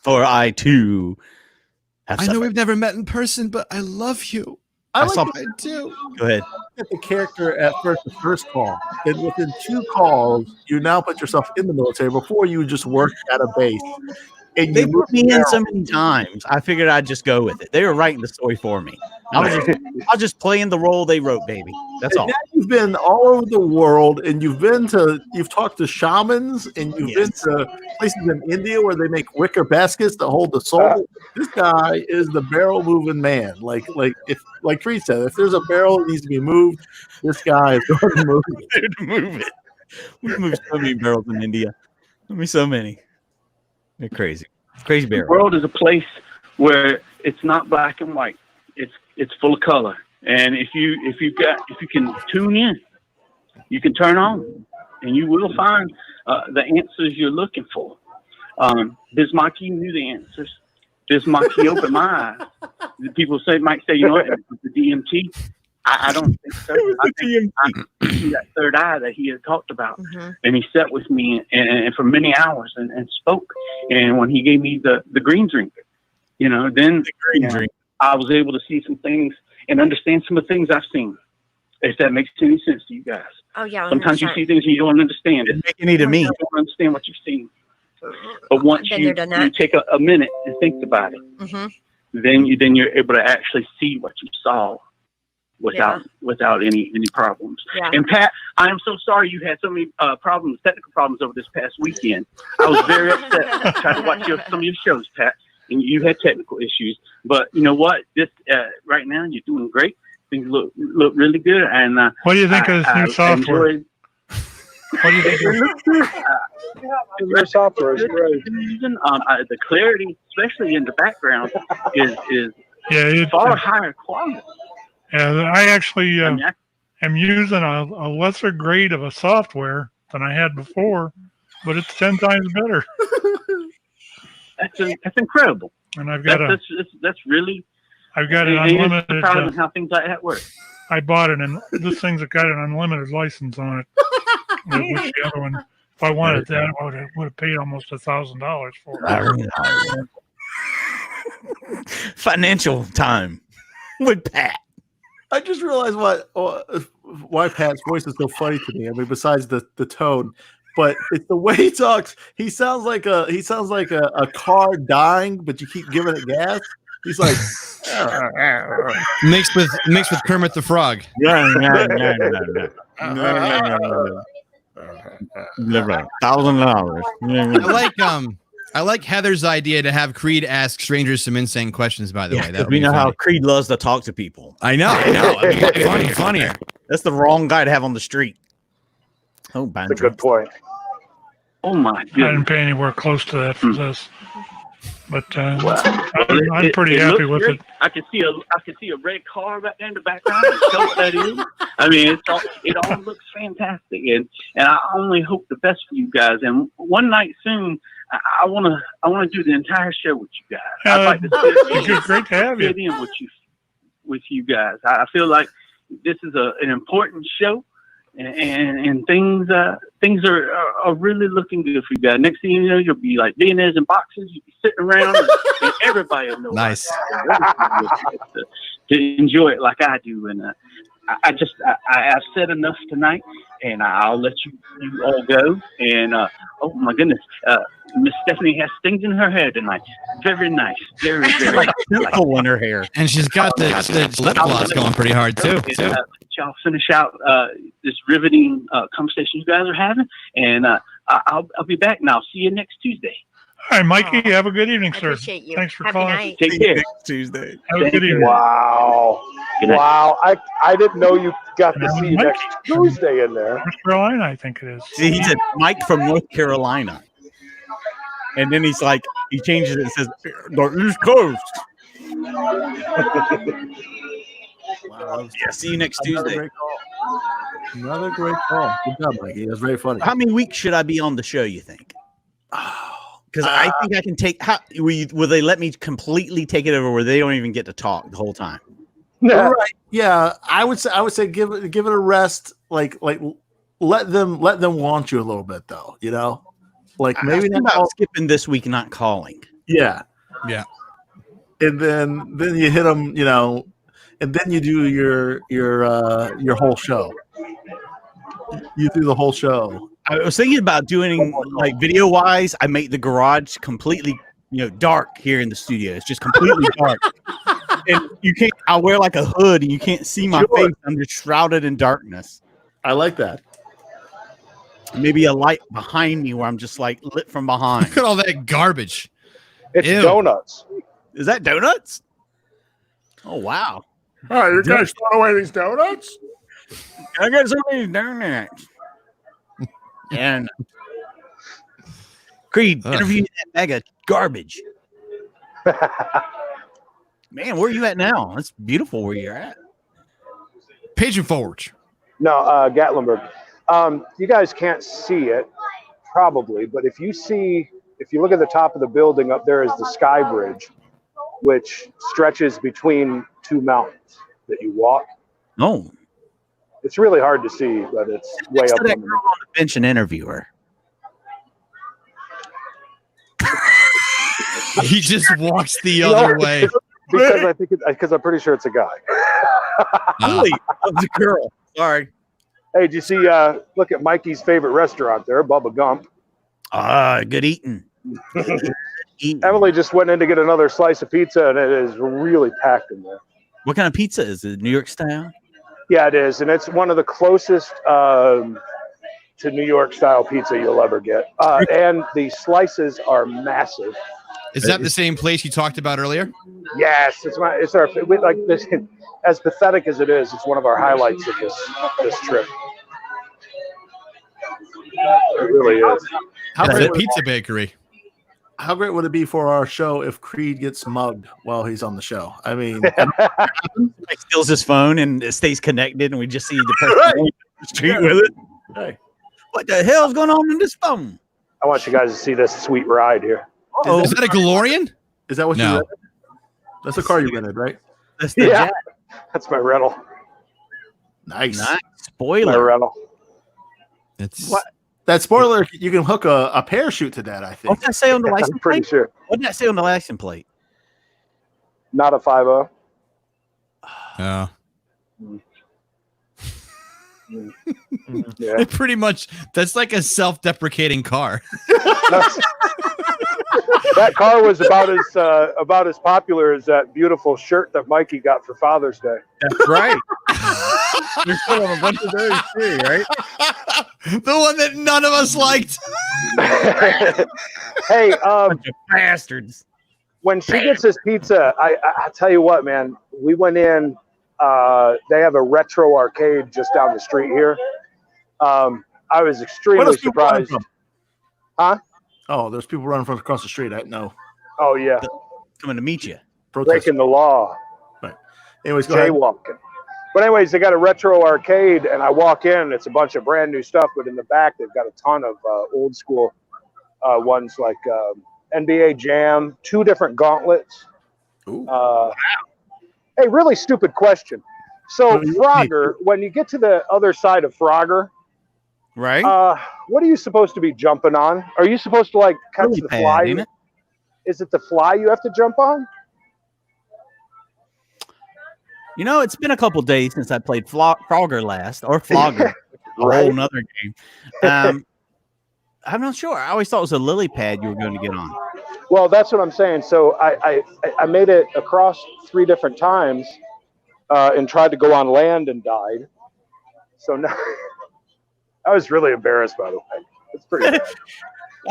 for I too have suffered. I know we've never met in person, but I love you. I do. Go ahead. At the character at the first call, and within 2 calls, you now put yourself in the military. Before you just worked at a base. And They put me in so many times. I figured I'd just go with it. They were writing the story for me. I was just playing the role they wrote, baby. That's all. Now you've been all over the world, and you've talked to shamans, and you've been to places in India where they make wicker baskets that hold the soul. This guy is the barrel moving man. Like Creed said, if there's a barrel that needs to be moved, this guy is going to move it. Move it. We've moved so many barrels in India. I mean, so many. They're crazy. Crazy barrel. The world is a place where it's not black and white. It's full of color. And if you can tune in, you can turn on, and you will find the answers you're looking for. Biz Mikey knew the answers. Biz Mikey opened my eyes. People might say, you know what, the DMT. I don't think so. I think that third eye that he had talked about, and he sat with me and for many hours and spoke. And when he gave me the green drink, then the green drink, I was able to see some things and understand some of the things I've seen. If that makes any sense to you guys. Oh yeah. Sometimes you see things and you don't understand. It's making it to me. You don't understand what you've seen. But once you take a minute and think about it, then you're able to actually see what you saw without any problems. Yeah. And Pat, I am so sorry you had so many technical problems over this past weekend. I was very upset. I tried to watch some of your shows, Pat, and you had technical issues. But you know what? This right now you're doing great. Things look really good. And what do you think of this new software? What do you think? Your software is great. The clarity, especially in the background, is far higher quality. Yeah, I actually am using a lesser grade of a software than I had before, but it's 10 times better. That's incredible. And I've got that's really. I've got an unlimited. Surprising how things like that work. I bought it, and this thing's got an unlimited license on it. Which the other one, if I wanted that, I would have paid almost $1,000 for it. Financial time with Pat. I just realized why Pat's voice is so funny to me. I mean, besides the tone, but it's the way he talks. He sounds like a car dying, but you keep giving it gas. He's like mixed with Kermit the Frog. $1,000. I I like Heather's idea to have Creed ask strangers some insane questions, by the way. That we know how Creed loves to talk to people. I know. Funnier. That's the wrong guy to have on the street. Oh, That's a good point. Oh my I goodness. didn't pay anywhere close to that for this. But I'm pretty happy with it. I can see a red car right there in the background. Tell what that is. I mean, it all looks fantastic, and I only hope the best for you guys. And one night soon, I want to do the entire show with you guys. I'd like to It's great to have you. fit in with you guys. I feel like this is an important show. And things are really looking good for you guys. Next thing you know, you'll be like millionaires in boxes. You'll be sitting around, and everybody will know. Nice. To enjoy it like I do, and I've said enough tonight, and I'll let you all go. And oh my goodness, Miss Stephanie has things in her hair tonight. Very nice, very like in her hair, and she's got the lip gloss going pretty hard too. Y'all finish out this riveting conversation you guys are having, and I'll be back now. See you next Tuesday. All right, Mikey, have a good evening, I sir. appreciate you. Thanks for Happy calling. night. Take care. Tuesday. Have a good evening. Wow. Good night. Wow. I didn't know you got to see you Mike next Tuesday in there. North Carolina, I think it is. See, he said Mike from North Carolina, and then he's like, he changes it and says the East Coast. Wow, Yeah, see you next Tuesday. Another great call. Good job, Mikey. That's very funny. How many weeks should I be on the show, you think? Because I think I can take. Will they let me completely take it over where they don't even get to talk the whole time? All right. Yeah, I would say give it a rest. Like let them want you a little bit though. You know, like maybe not about skipping this week, not calling. Yeah. And then you hit them. You know, and then you do your whole show. You do the whole show. I was thinking about doing like video wise. I make the garage completely, dark here in the studio. It's just completely dark, and you can't. I'll wear like a hood, and you can't see my face. I'm just shrouded in darkness. I like that. Maybe a light behind me where I'm just like lit from behind. Look at all that garbage. It's Ew. donuts. Is that donuts? Oh wow! All right, you guys throw away these donuts. I got some of these donuts. And Creed interviewed that bag of garbage. Man, where are you at now? It's beautiful where you're at. Pigeon Forge. No, Gatlinburg. You guys can't see it, probably, but if you look at the top of the building up there is the Sky Bridge, which stretches between two mountains that you walk. Oh. It's really hard to see, but it's way up on the bench and interviewer. He just walks the other way. Because I'm pretty sure it's a guy. Really? It's a girl. Sorry. Hey, did you see? Look at Mikey's favorite restaurant there, Bubba Gump. Good eating. Emily just went in to get another slice of pizza, and it is really packed in there. What kind of pizza is it? New York style? Yeah, it is, and it's one of the closest to New York style pizza you'll ever get. And the slices are massive. Is that the same place you talked about earlier? Yes, it's our like this. As pathetic as it is, it's one of our highlights of this trip. It really is. How great pizza bakery? How great would it be for our show if Creed gets mugged while he's on the show? I mean, he steals his phone and it stays connected, and we just see the person on the street with it. Hey. What the hell's going on in this phone? I want you guys to see this sweet ride here. Is that a DeLorean? Is that what you rented? That's a car you rented, right? That's the jet. That's my rental. Nice. Spoiler. My rental. It's what? That spoiler, you can hook a parachute to that, I think. What's that say on the license I'm pretty plate? sure. What did that say on the license plate? Not a 5.0. Oh. Yeah. It pretty much, that's like a self-deprecating car. That car was about as popular as that beautiful shirt that Mikey got for Father's Day. That's right. You're still on a bunch of those too, right? The one that none of us liked. Hey, Bunch of bastards. when she gets this pizza, I tell you what, man, we went in. They have a retro arcade just down the street here. I was extremely surprised. Huh? Oh, there's people running from across the street. I know. Oh yeah, Coming to meet you. breaking the law, Right. Anyways, go ahead. jaywalking. But anyways, they got a retro arcade, and I walk in. It's a bunch of brand new stuff, but in the back they've got a ton of old school ones like NBA Jam, 2 different gauntlets. Ooh. Hey, really stupid question. So Frogger, when you get to the other side of Frogger, Right? what are you supposed to be jumping on? Are you supposed to like catch Lily the pad, fly? ain't it? Is it the fly you have to jump on? You know, it's been a couple days since I played Frogger last, or Flogger, a Right. whole nother game. I'm not sure. I always thought it was a lily pad you were going to get on. Well, that's what I'm saying. So I made it across 3 different times and tried to go on land and died. So now I was really embarrassed, by the way. It's pretty bad.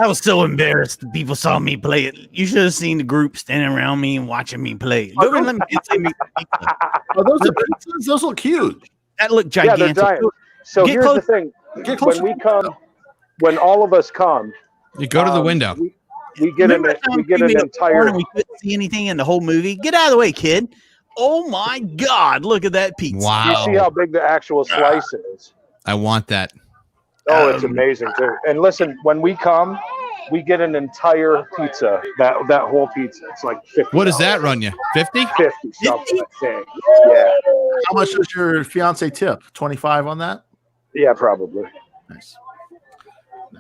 I was so embarrassed. People saw me play it. You should have seen the group standing around me and watching me play. Go and let me get some pizza. Oh, those are pizzas? Those look huge. That looked Yeah, gigantic. they're giant. So Get here's close- the thing. Get closer. When all of us come, You go to the window. we get Remember that we time get we an made a porn entire. and we couldn't see anything in the whole movie? Get out of the way, kid. Oh my God, look at that pizza. Wow. You see how big the actual slice is. I want that. Oh, it's amazing too. And listen, when we come, we get an entire pizza. That whole pizza. It's like 50. What does that run you? 50? 50 something, I think. Yeah. How much does your fiance tip? 25 on that? Yeah, probably. Nice.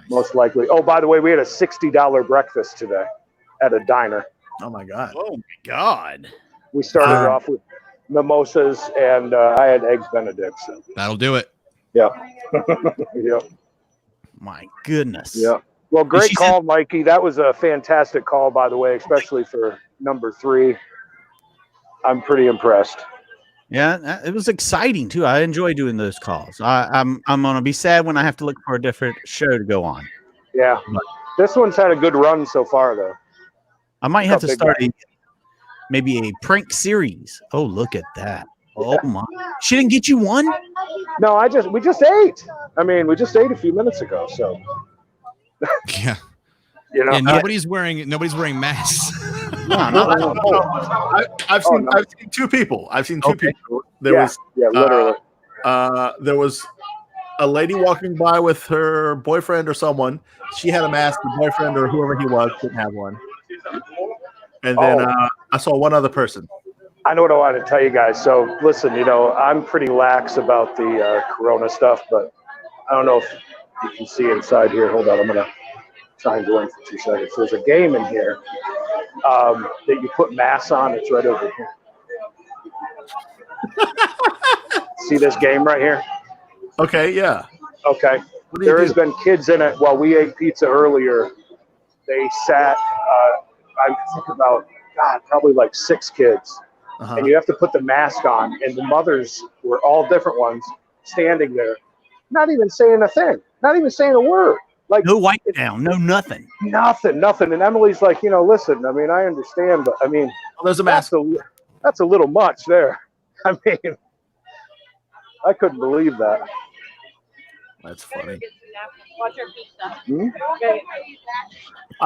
Most likely. Oh, by the way, we had a $60 breakfast today at a diner. Oh my God. Oh my God. We started off with mimosas and I had eggs Benedict. So. That'll do it. Yeah. Yeah. My goodness. Yeah. Well, great she call, Mikey. That was a fantastic call, by the way, especially for number 3. I'm pretty impressed. Yeah, it was exciting too. I enjoy doing those calls. I'm gonna be sad when I have to look for a different show to go on. Yeah. This one's had a good run so far, though. I might have to Big start maybe a prank series. Oh, look at that. Oh my. She didn't get you one? No, we just ate. I mean, we just ate a few minutes ago, so Yeah. you know. Yeah, nobody's wearing masks. I've seen 2 people. I've seen 2 people. There literally. There was a lady walking by with her boyfriend or someone. She had a mask. The boyfriend or whoever he was didn't have one. And then I saw one other person. I know what I want to tell you guys. So listen, you know, I'm pretty lax about the Corona stuff, but I don't know if you can see inside here. Hold on, I'm gonna try and go in for 2 seconds. There's a game in here that you put masks on. It's right over here. See this game right here? Okay, yeah. Okay. What do you There do? has been kids in it while we ate pizza earlier. They sat, I think about, God, probably like 6 kids. Uh-huh. And you have to put the mask on. And the mothers were all different ones standing there, not even saying a thing, not even saying a word. Like No wipe down, no nothing. nothing. And Emily's like, you know, listen, I mean, I understand, but I mean, There's a mask. that's a little much there. I mean, I couldn't believe that. That's funny. Watch your pizza. Hmm?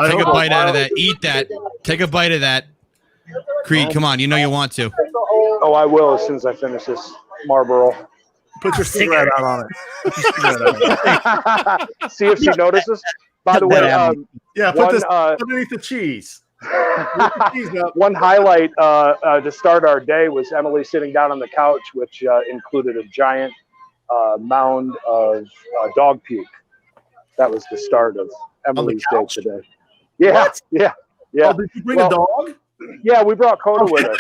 Take a bite out of that. Eat that. Take a bite of that. Creed, come on. You know you want to. Oh, I will as soon as I finish this Marlboro. Put your cigarette out on it. Put your cigarette out. See if she notices. By the way, Yeah, put this underneath the cheese. one highlight to start our day was Emily sitting down on the couch, which included a giant mound of dog puke. That was the start of Emily's day today. Yeah, What? yeah. Oh, did you bring a dog? Yeah, we brought Coda with us.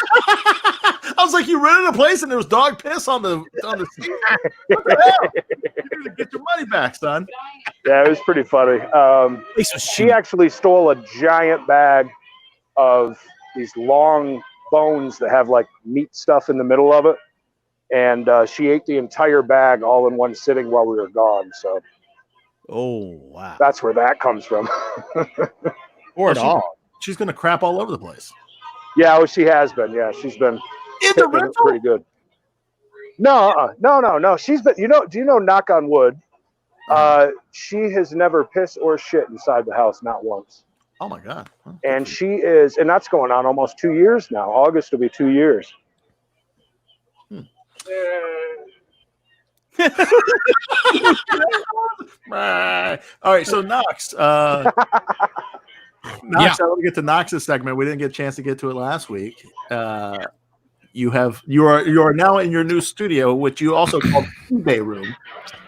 I was like, you rented a place and there was dog piss on the seat. What the hell? You need to get your money back, son. Yeah, it was pretty funny. She actually stole a giant bag of these long bones that have like meat stuff in the middle of it. And she ate the entire bag all in one sitting while we were gone. So Oh wow. That's where that comes from. Or dog. She's gonna crap all over the place. Yeah, well, she has been. Yeah, she's been In the rental? pretty good. No. She's been. Do you know? Knock on wood. She has never pissed or shit inside the house, not once. Oh my god! Huh. And she is, and that's going on almost 2 years now. August will be 2 years. All right, so Knox. Knox, I want to get to Knox's segment. We didn't get a chance to get to it last week. You are now in your new studio, which you also call the eBay room.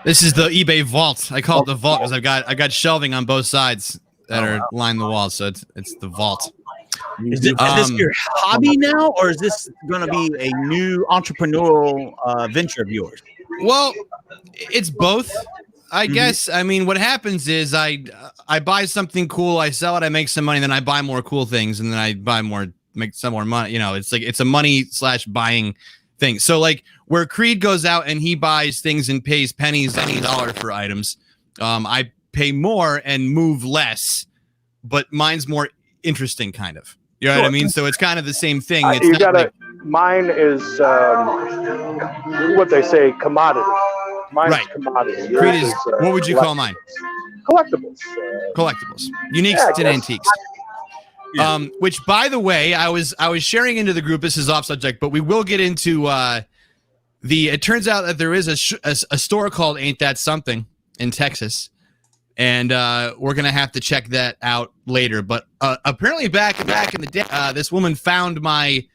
This is the eBay vault. I call it the vault because I got shelving on both sides that are line the walls, so it's the vault. Is this your hobby now, or is this going to be a new entrepreneurial venture of yours? Well, it's both, I guess. I mean, what happens is I buy something cool, I sell it, I make some money, then I buy more cool things, and then I buy more, make some more money. You know, it's like it's a money / buying thing. So like where Creed goes out and he buys things and pays pennies on the dollar for items, I pay more and move less, but mine's more interesting, kind of. You know what I mean? So it's kind of the same thing. It's You gotta. Mine is what they say, commodity. Mine's commodity. Creed is. What would you call mine? Collectibles. Collectibles. Uniques and antiques. Which, by the way, I was sharing into the group. This is off subject, but we will get into it turns out that there is a store called Ain't That Something in Texas, and we're gonna have to check that out later. But apparently, back in the day, this woman found my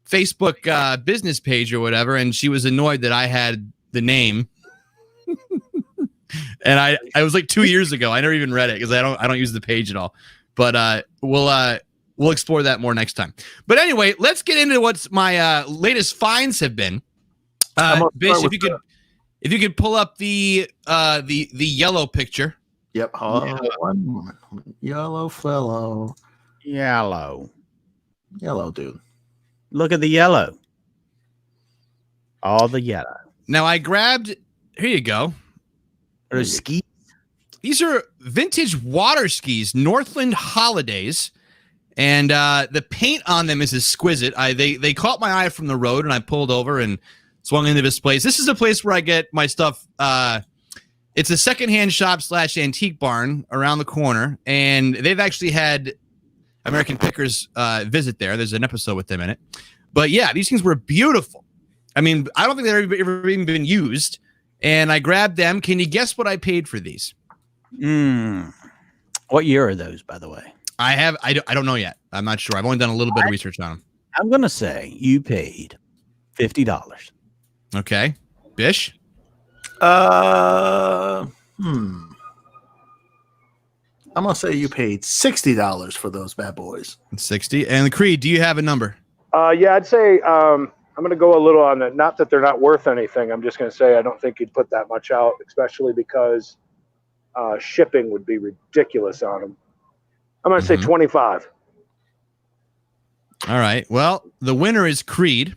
Facebook business page or whatever, and she was annoyed that I had the name. And I was like 2 years ago. I never even read it because I don't use the page at all. But we'll explore that more next time. But anyway, let's get into what's my latest finds have been. Bish, if you could pull up the yellow picture. Yep. One moment. Yellow fellow. Yellow, dude. Look at the yellow. All the yellow. Now I grabbed. Here you go. Are those skis? These are vintage water skis, Northland Holidays, and the paint on them is exquisite. They caught my eye from the road, and I pulled over and swung into this place. This is a place where I get my stuff. It's a secondhand shop / antique barn around the corner, and they've actually had American Pickers visit there. There's an episode with them in it. But yeah, these things were beautiful. I mean, I don't think they've ever even been used. And I grabbed them. Can you guess what I paid for these? What year are those, by the way? I don't know yet. I'm not sure. I've only done a little bit of research on them. I'm gonna say you paid $50. Okay, Bish. I'm gonna say you paid $60 for those bad boys. 60. And Creed, do you have a number? Yeah, I'd say I'm going to go a little on that. Not that they're not worth anything. I'm just going to say I don't think you'd put that much out, especially because shipping would be ridiculous on them. I'm going to say 25. All right. Well, the winner is Creed.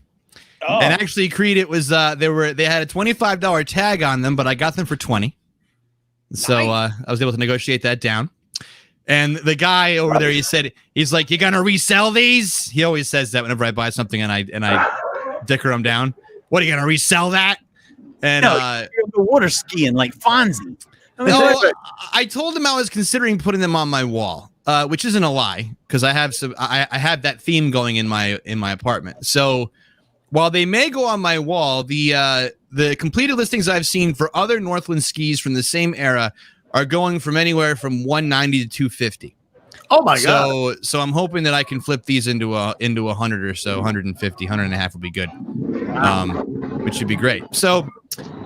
Oh. And actually, Creed, it was they had a $25 tag on them, but I got them for 20. So I was able to negotiate that down. And the guy over there, he's like, "You gonna resell these?" He always says that whenever I buy something and I dicker him down. What, are you gonna resell that? And you're the water skiing like Fonzie. I told him I was considering putting them on my wall, which isn't a lie because I have I have that theme going in my apartment. So while they may go on my wall, the completed listings I've seen for other Northland skis from the same era are going from anywhere from $190 to $250. Oh my god! So I'm hoping that I can flip these into 100 or so, 150, 100 and a half would be good, which should be great. So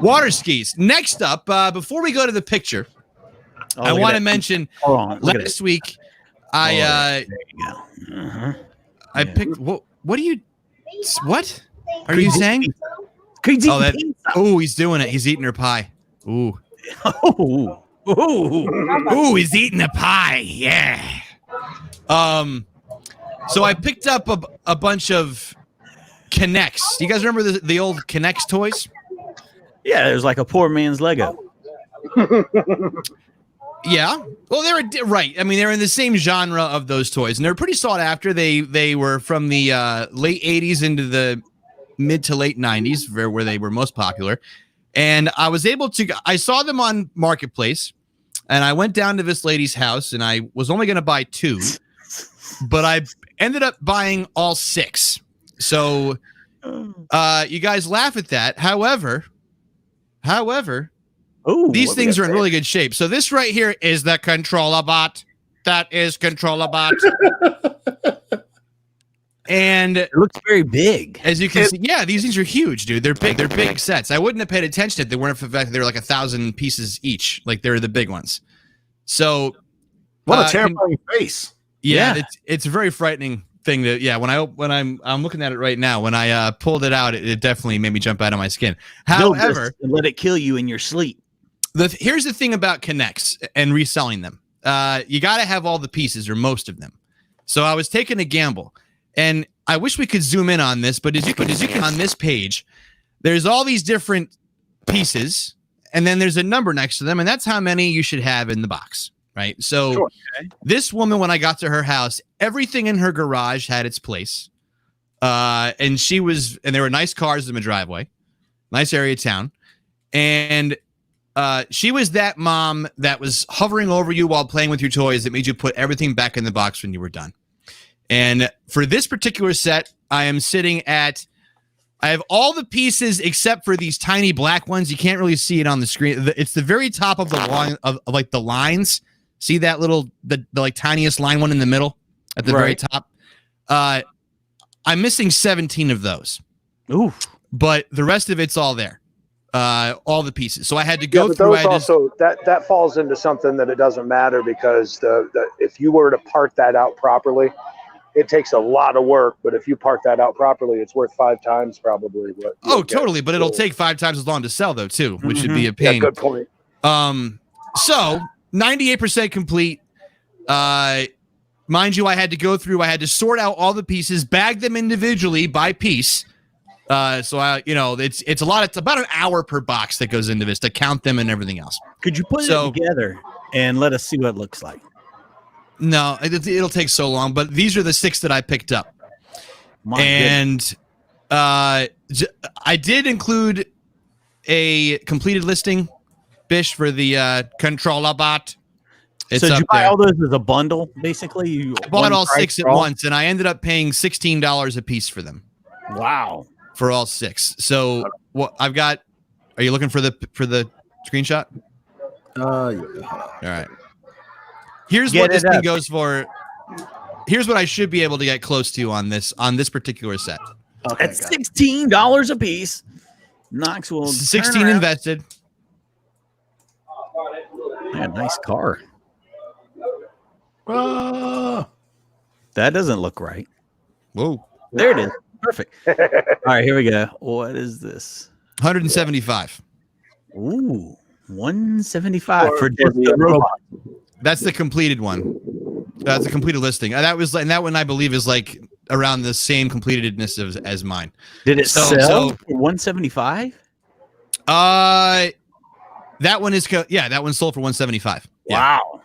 water skis. Next up, before we go to the picture, I want to mention last week I picked what are you saying? Oh, he's doing it. He's eating her pie. Ooh. Ooh, he's eating a pie. Yeah. So I picked up a bunch of KNOX. Do you guys remember the old KNOX toys? Yeah, it was like a poor man's Lego. Yeah. Well, right. I mean, they're in the same genre of those toys, and they're pretty sought after. They were from the late 80s into the mid to late 90s, where they were most popular. And I was able to. I saw them on Marketplace, and I went down to this lady's house, and I was only going to buy 2, but I ended up buying all 6. So, you guys laugh at that. However. Ooh, these things are in really good shape. So this right here is the controller bot. That is controller bot. And it looks very big. As you can see, yeah, these things are huge, dude. They're big. They're big sets. I wouldn't have paid attention if they weren't for the fact that they're like 1,000 pieces each. Like they're the big ones. So what a terrifying face. Yeah, it's a very frightening thing that when I'm looking at it right now. When I pulled it out, it definitely made me jump out of my skin. However, let it kill you in your sleep. Here's the thing about KNOX and reselling them. You got to have all the pieces or most of them. So I was taking a gamble, and I wish we could zoom in on this, but as you can on this page, there's all these different pieces, and then there's a number next to them, and that's how many you should have in the box, right? So This woman, when I got to her house, everything in her garage had its place, and there were nice cars in the driveway, nice area of town, and she was that mom that was hovering over you while playing with your toys that made you put everything back in the box when you were done. And for this particular set, I have all the pieces except for these tiny black ones. You can't really see it on the screen. It's the very top of the line of like the lines. See that the like tiniest line one in the middle at the very top? I'm missing 17 of those. Ooh. But the rest of it's all there. All the pieces. So I had to go but through. Those that falls into something that it doesn't matter, because if you were to part that out properly, it takes a lot of work. But if you part that out properly, it's worth 5 times probably what. Totally. But it'll take 5 times as long to sell though too, which should be a pain. Yeah, good point. So 98% complete. Mind you, I had to sort out all the pieces, bag them individually by piece. It's a lot. It's about an hour per box that goes into this to count them and everything else. Could you put it together and let us see what it looks like? No, it'll take so long. But these are the 6 that I picked up, I did include a completed listing, Bish, for the controller bot. So did you buy all those as a bundle? Basically, you bought all 6 at once, and I ended up paying $16 a piece for them. Wow. For all 6. So what I've got? Are you looking for the screenshot? Yeah. All right. Here's what this thing goes for. Here's what I should be able to get close to on this particular set. Okay, at $16 a piece. Knox will 16 invested. Yeah, nice car. That doesn't look right. Whoa. There it is. Perfect. All right, here we go. What is this? 175. Ooh, 175 for the robot. That's the completed one. That's a completed listing. That one I believe is like around the same completedness as mine. Did it sell for 175? That one is that one sold for 175. Yeah. Wow.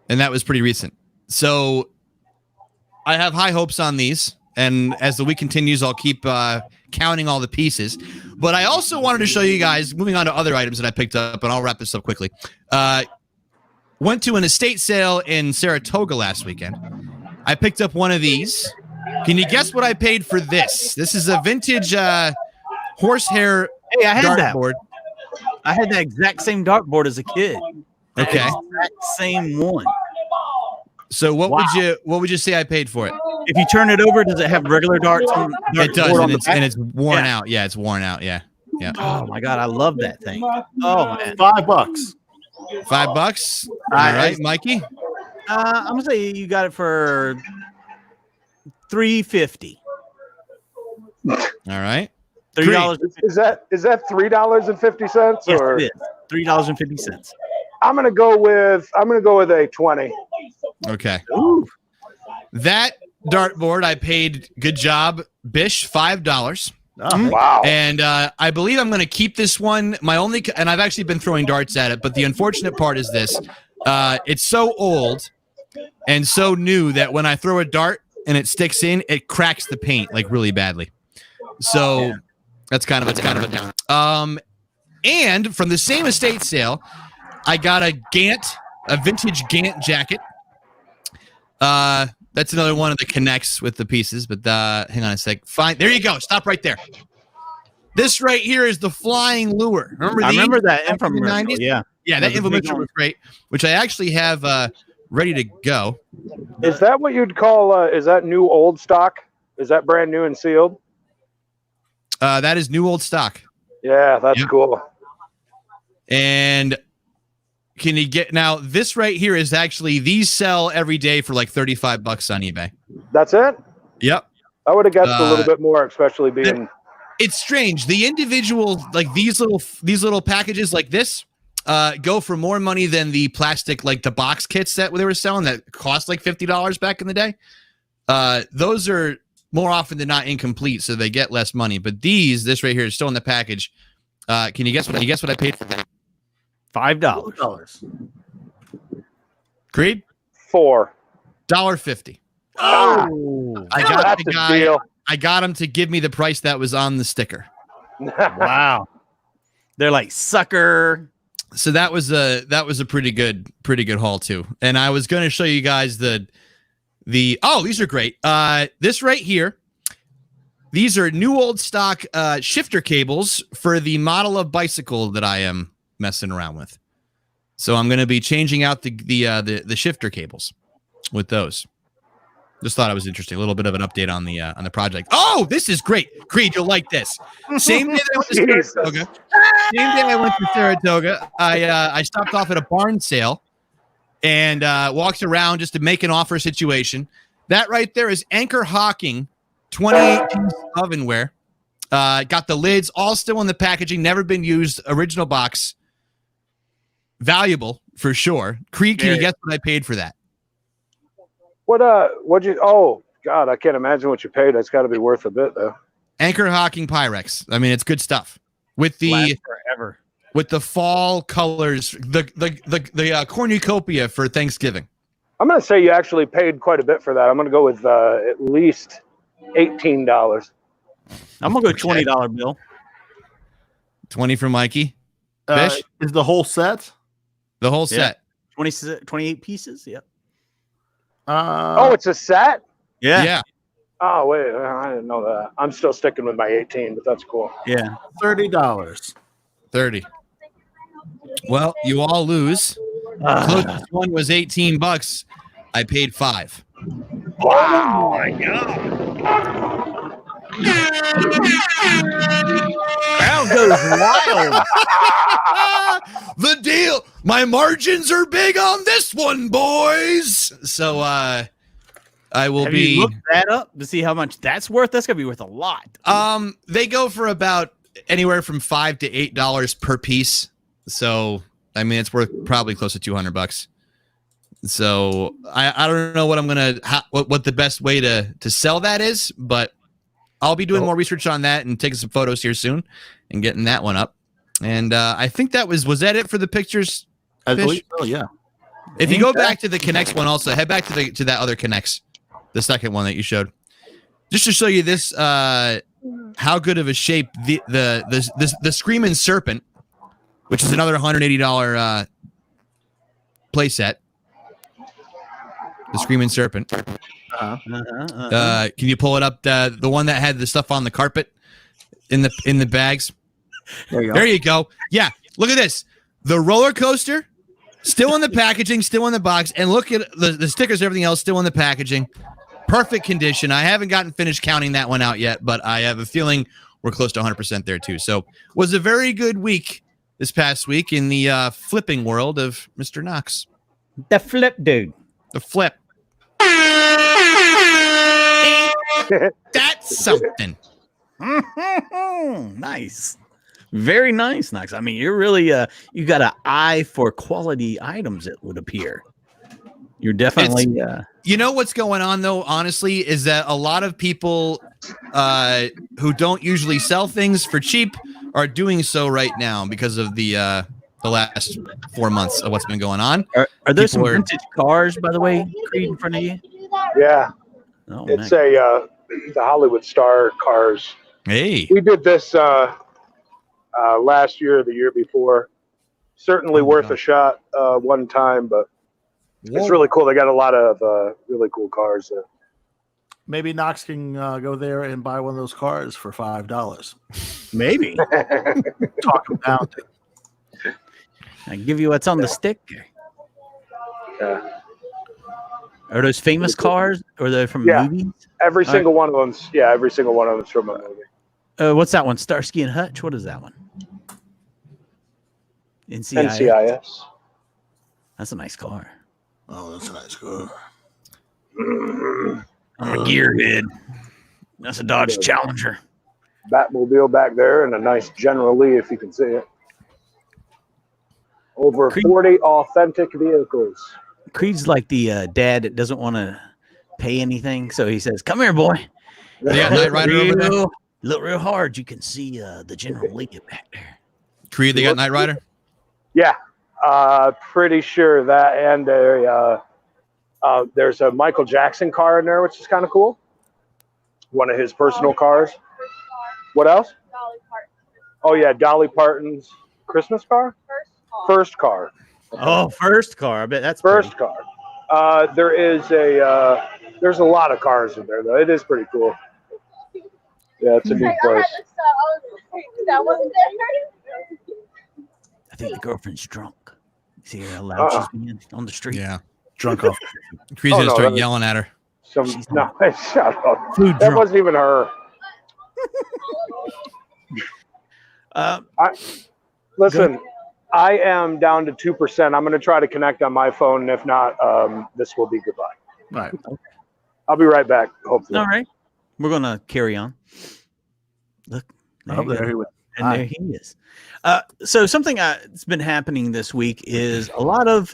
And that was pretty recent. So I have high hopes on these. And as the week continues, I'll keep counting all the pieces. But I also wanted to show you guys, moving on to other items that I picked up, and I'll wrap this up quickly. Went to an estate sale in Saratoga last weekend. I picked up one of these. Can you guess what I paid for this? This is a vintage horsehair dartboard. I had that exact same dartboard as a kid. Okay. Exact same one. So what would you say I paid for it? If you turn it over, does it have regular darts? It does, and it's worn out. Yeah, it's worn out. Yeah. Oh my god, I love that thing. Oh man, $5. $5. All right, Mikey. I'm gonna say you got it for $3.50. All right. $3. Is that $3.50 or $3.50? I'm gonna go with a 20. Okay. Ooh. That dartboard I paid, good job, Bish, $5. Oh, wow. And I believe I'm going to keep this one. And I've actually been throwing darts at it, but the unfortunate part is this. It's so old and so new that when I throw a dart and it sticks in, it cracks the paint like really badly. So that's kind of a down. And from the same estate sale, I got a vintage Gant jacket. That's another one of the connects with the pieces, but hang on a sec. Fine. There you go. Stop right there. This right here is the flying lure. I remember that infomercial. Yeah. Yeah, that infomercial was great, which I actually have ready to go. Is that what you'd call, is that new old stock? Is that brand new and sealed? That is new old stock. Yeah, that's cool. And can you get now? This right here is actually these sell every day for like $35 on eBay. That's it. Yep. I would have guessed a little bit more, especially being. It's strange. The individual, like these little packages like this, go for more money than the plastic, like the box kits that they were selling that cost like $50 back in the day. Those are more often than not incomplete, so they get less money. But this right here is still in the package. Can you guess what I paid for that? $5. Creed? $4.50. Oh, That's a deal. I got him to give me the price that was on the sticker. Wow. They're like, sucker. So that was a pretty good haul too. And I was going to show you guys these are great. This right here, these are new old stock shifter cables for the model of bicycle that I am messing around with. So I'm going to be changing out the shifter cables with those. Just thought it was interesting. A little bit of an update on the project. Oh, this is great, Creed. You'll like this. Same day that I went to Saratoga. I stopped off at a barn sale and walked around just to make an offer situation. That right there is Anchor Hawking 28-piece ovenware. Got the lids all still in the packaging, never been used, original box. Valuable for sure. Creed, can you guess what I paid for that? What'd you, oh God, I can't imagine what you paid. That's got to be worth a bit though. Anchor Hawking Pyrex. I mean, it's good stuff. With the forever. With the fall colors, the cornucopia for Thanksgiving. I'm going to say you actually paid quite a bit for that. I'm going to go with at least $18. I'm going to go $20 bill. 20 for Mikey. Fish? Is the whole set? The whole set. 28 pieces? Yep. Oh, it's a set? Yeah. Oh, wait. I didn't know that. I'm still sticking with my 18, but that's cool. Yeah. $30. 30. Well, you all lose. Closest one was $18. I paid $5. Wow. Oh my God. Crowd goes wild. The deal. My margins are big on this one, boys. So I will Have be you looked that up to see how much that's worth. That's gonna be worth a lot. They go for about anywhere from $5 to $8 per piece. So I mean, it's worth probably close to $200. So I don't know what I'm gonna what the best way to sell that is, but I'll be doing more research on that and taking some photos here soon and getting that one up. And I think that was that it for the pictures? I believe so, yeah. If you go back to the Connects one, also head back to that other Connects, the second one that you showed, just to show you this how good of a shape the Screaming Serpent, which is another $180 playset. The Screaming Serpent. Can you pull it up? The one that had the stuff on the carpet in the bags. There you go. Yeah, look at this. The roller coaster still in the packaging, still in the box, and look at the stickers, everything else still in the packaging. Perfect condition. I haven't gotten finished counting that one out yet, but I have a feeling we're close to 100% there too. So was a very good week this past week in the flipping world of Mr. Knox. The flip dude. The flip. That's something. Nice. Very nice, Knox. I mean, you're really you got an eye for quality items, it would appear. You're definitely you know what's going on though, honestly, is that a lot of people who don't usually sell things for cheap are doing so right now because of the the last 4 months of what's been going on. Are there some People are- vintage cars, by the way, Creed, in front of you? Yeah, Oh, it's man. the Hollywood Star cars. Hey, We did this last year, or the year before. Certainly Oh, worth God. a shot one time, but Whoa. it's really cool. They got a lot of really cool cars there. Maybe Knox can go there and buy one of those cars for $5. Maybe. Talk him down. I give you what's on the stick. Yeah. Are those famous cars, or are they from Yeah. movies? Every All single one of them's every single one of them's from a movie. What's that one? Starsky and Hutch? What is that one? NCIS. NCIS. That's a nice car. Oh, that's a nice car. I'm a gearhead. That's a Dodge Challenger. Batmobile back there and a nice General Lee, if you can see it. Over 40 authentic vehicles. Creed's like the dad that doesn't want to pay anything, so he says, "Come here, boy. they got Knight Rider over there. Look real hard. You can see the General Lee back there." Creed, they got Knight Rider. Yeah, pretty sure that, and there's a Michael Jackson car in there, which is kind of cool. One of his personal cars. What else? Dolly Parton. Oh yeah, Dolly Parton's Christmas car. First car. Oh, first car. I bet that's First pretty. car. There's a lot of cars in there though. It is pretty cool. Yeah, it's a neat place. That wasn't there. I think the girlfriend's drunk. See how loud she's being on the street. Yeah, Drunk off. Creed's gonna no, start that was- yelling at her. No, shut up. Food That drunk. wasn't even her. Listen, I am down to 2%. I'm going to try to connect on my phone, and if not, this will be goodbye. Right. I'll be right back. Hopefully. All right. We're gonna carry on. Look, Oh, you go. there he went. And there he is. So something that's been happening this week is a lot of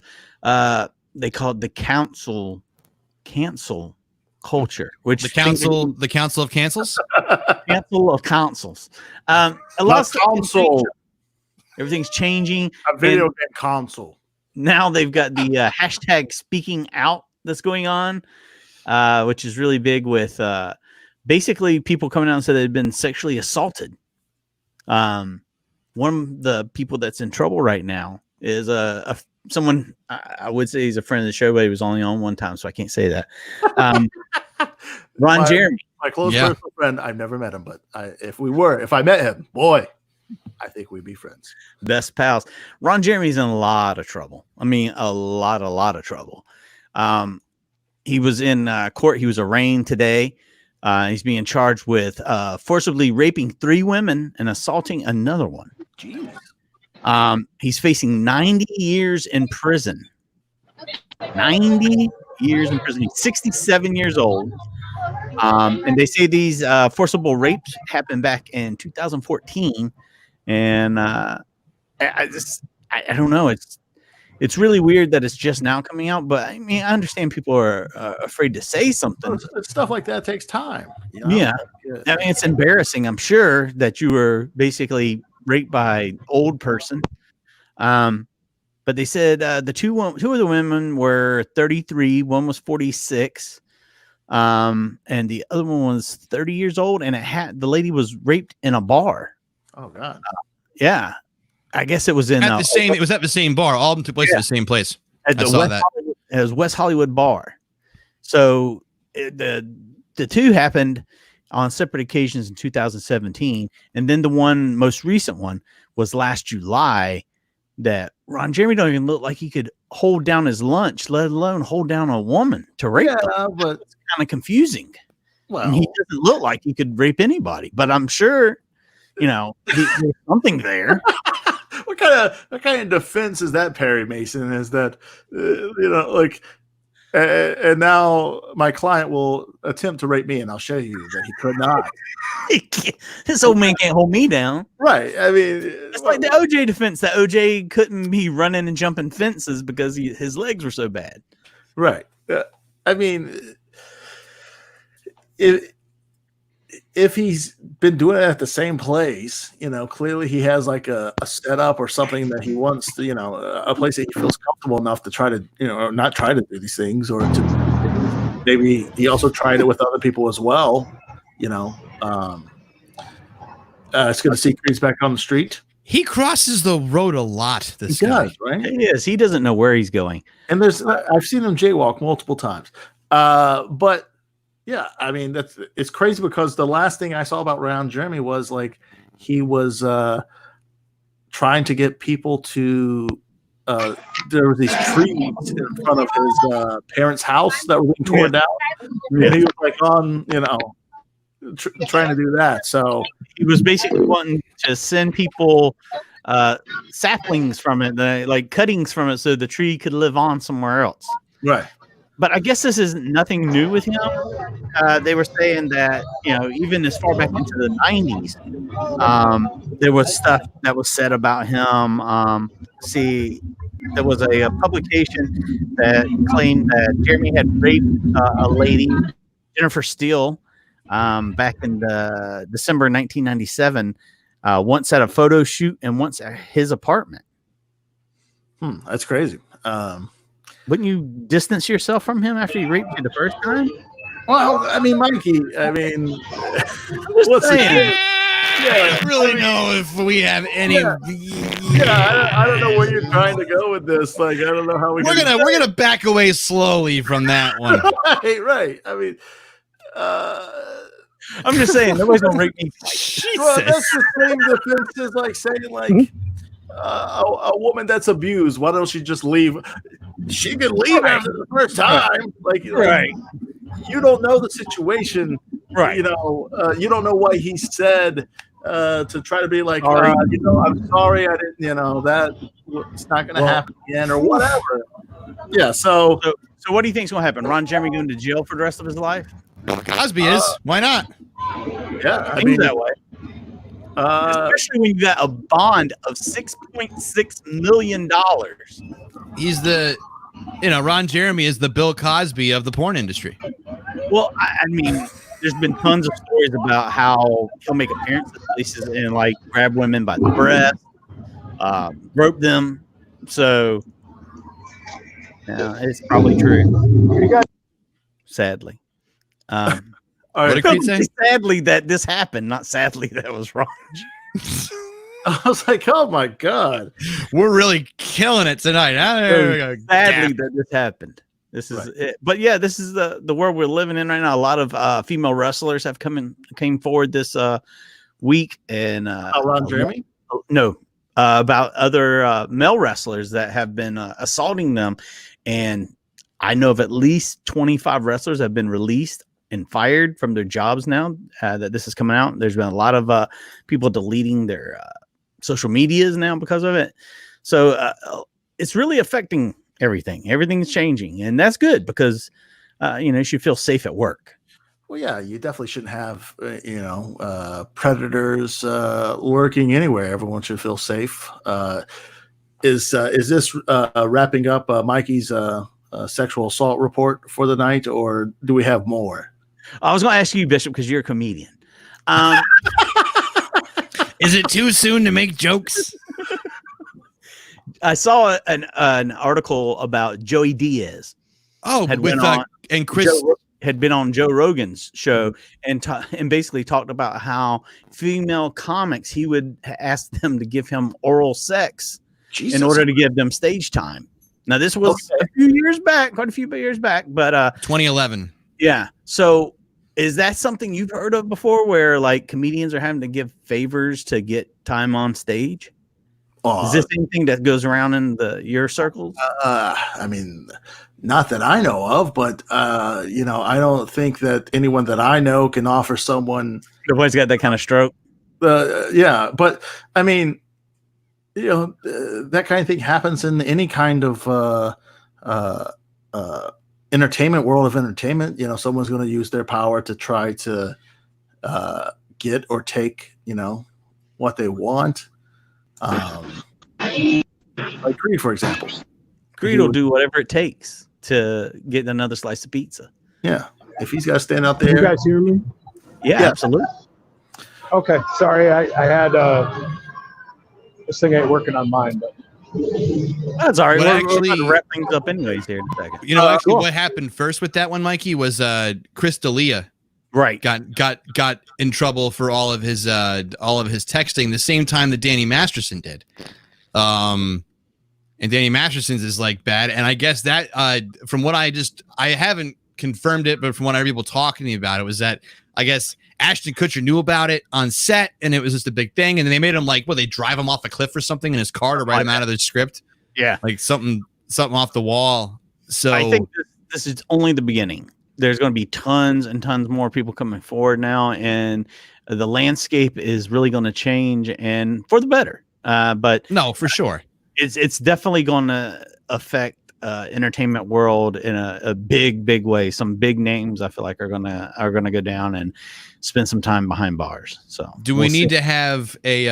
they call it the cancel culture, which The council of cancels. cancel of councils. A lot of stuff can change. Console. Everything's changing. A video And game console. now they've got the hashtag speaking out that's going on, which is really big with basically people coming out and said they've been sexually assaulted. One of the people that's in trouble right now is someone I would say he's a friend of the show, but he was only on one time, so I can't say that. Ron Jeremy. My close Yeah. personal friend. I've never met him, but if I met him, boy, I think we'd be friends. Best pals. Ron Jeremy's in a lot of trouble. I mean, a lot of trouble. He was in court. He was arraigned today. He's being charged with forcibly raping 3 women and assaulting another one. Jeez. He's facing 90 years in prison. 90 years in prison. He's 67 years old. And they say these forcible rapes happened back in 2014. And I don't know. It's really weird that it's just now coming out. But I mean, I understand people are afraid to say something. Stuff like that takes time. You know? Yeah. I mean, it's embarrassing. I'm sure that you were basically raped by an old person. But they said the two of the women were 33. One was 46. And the other one was 30 years old. And the lady was raped in a bar. Oh God. Yeah. I guess it was in At the same, it was at the same bar. All of them took place at the same place. at I the saw West that. Hollywood, it was West Hollywood bar. So the two happened on separate occasions in 2017, and then the one most recent one was last July. That Ron Jeremy don't even look like he could hold down his lunch, let alone hold down a woman to rape. Yeah, but It's kind of confusing. well, He doesn't look like he could rape anybody, but I'm sure, there's something there. what kind of defense is that, Perry Mason? Is that and now my client will attempt to rape me, and I'll show you that he could not. This old man can't hold me down. Right? I mean, It's like the OJ defense that OJ couldn't be running and jumping fences because his legs were so bad. right? I mean, if if he's been doing it at the same place, clearly he has like a setup or something that he wants to, a place that he feels comfortable enough to try to, or not try to do these things, or to maybe he also tried it with other people as well. It's good to see Creed's back on the street. He crosses the road a lot. This guy, right? He is. He doesn't know where he's going. And I've seen him jaywalk multiple times. But yeah, I mean, it's crazy because the last thing I saw about Ron Jeremy was like he was trying to get people to. There were these trees in front of his parents' house that were being torn down, and he was like on, trying to do that. So he was basically wanting to send people saplings from it, like cuttings from it, so the tree could live on somewhere else. Right. But I guess this is nothing new with him. They were saying that, even as far back into the 90s, there was stuff that was said about him. There was a publication that claimed that Jeremy had raped a lady, Jennifer Steele, back in December 1997, once at a photo shoot and once at his apartment. That's crazy. Wouldn't you distance yourself from him after he raped you the first time? Well, I mean, Mikey, what's I don't really know if we have any. I don't know where you're trying to go with this. Like, I don't know how we're gonna back away slowly from that one. right. I mean, I'm just saying, nobody's gonna rape me. Well, that's the same defense as like saying like a woman that's abused. Why don't she just leave? She could leave after the first time. Like, you don't know the situation, right? You don't know what he said to try to be like, I'm sorry, I didn't. That it's not going to happen again, or whatever. Yeah. So what do you think's going to happen? Ron Jeremy going to jail for the rest of his life? Cosby is. Why not? Yeah, I mean that way. Especially when you got a bond of $6.6 million. He's Ron Jeremy is the Bill Cosby of the porn industry. Well, I mean, there's been tons of stories about how he'll make appearances at places and like grab women by the breast, rope them. So, it's probably true. Sadly. All right. Sadly that this happened, not sadly that was wrong. I was like, oh my God. We're really killing it tonight. Sadly that this happened. This is it. But yeah, this is the world we're living in right now. A lot of female wrestlers have came forward this week and Ron Jeremy? No. About other male wrestlers that have been assaulting them. And I know of at least 25 wrestlers have been released and fired from their jobs now that this is coming out. There's been a lot of people deleting their social medias now because of it. So it's really affecting everything. Everything's changing, and that's good because you should feel safe at work. Well, yeah, you definitely shouldn't have predators lurking anywhere. Everyone should feel safe. Is this wrapping up Mikey's sexual assault report for the night, or do we have more? I was going to ask you, Bishop, because you're a comedian. Is it too soon to make jokes? I saw an article about Joey Diaz. Oh, and Chris had been on Joe Rogan's show and basically talked about how female comics, he would ask them to give him oral sex in order to give them stage time. Now, this was a few years back, quite a few years back, but 2011. Yeah. So is that something you've heard of before where like comedians are having to give favors to get time on stage? Is this anything that goes around in your circles? I mean, not that I know of, but I don't think that anyone that I know can offer someone. Nobody's got that kind of stroke. Yeah, but I mean, that kind of thing happens in any kind of entertainment, world of entertainment. Someone's going to use their power to try to get or take, what they want. Like Creed, for example. Creed will do whatever it takes to get another slice of pizza. Yeah. If he's got to stand out there. You guys hear me? Yeah, absolutely. Okay, sorry, I had this thing ain't working on mine, but That's all right. What We're actually- going to wrap things up anyways here in a second. You know, actually, cool. what happened first with that one, Mikey, was Chris D'Elia Right. got in trouble for all of his texting the same time that Danny Masterson did. And Danny Masterson's is like bad. And I guess that from what I haven't confirmed it, but from what I heard people talking to me about it, was that I guess Ashton Kutcher knew about it on set and it was just a big thing. And then they made him like, they drive him off a cliff or something in his car to write him out of the script. Yeah. Like something off the wall. So I think this is only the beginning. There's going to be tons and tons more people coming forward now, and the landscape is really going to change, and for the better. But no, for sure, it's definitely going to affect entertainment world in a big way. Some big names I feel like are gonna go down and spend some time behind bars. So do we need to have a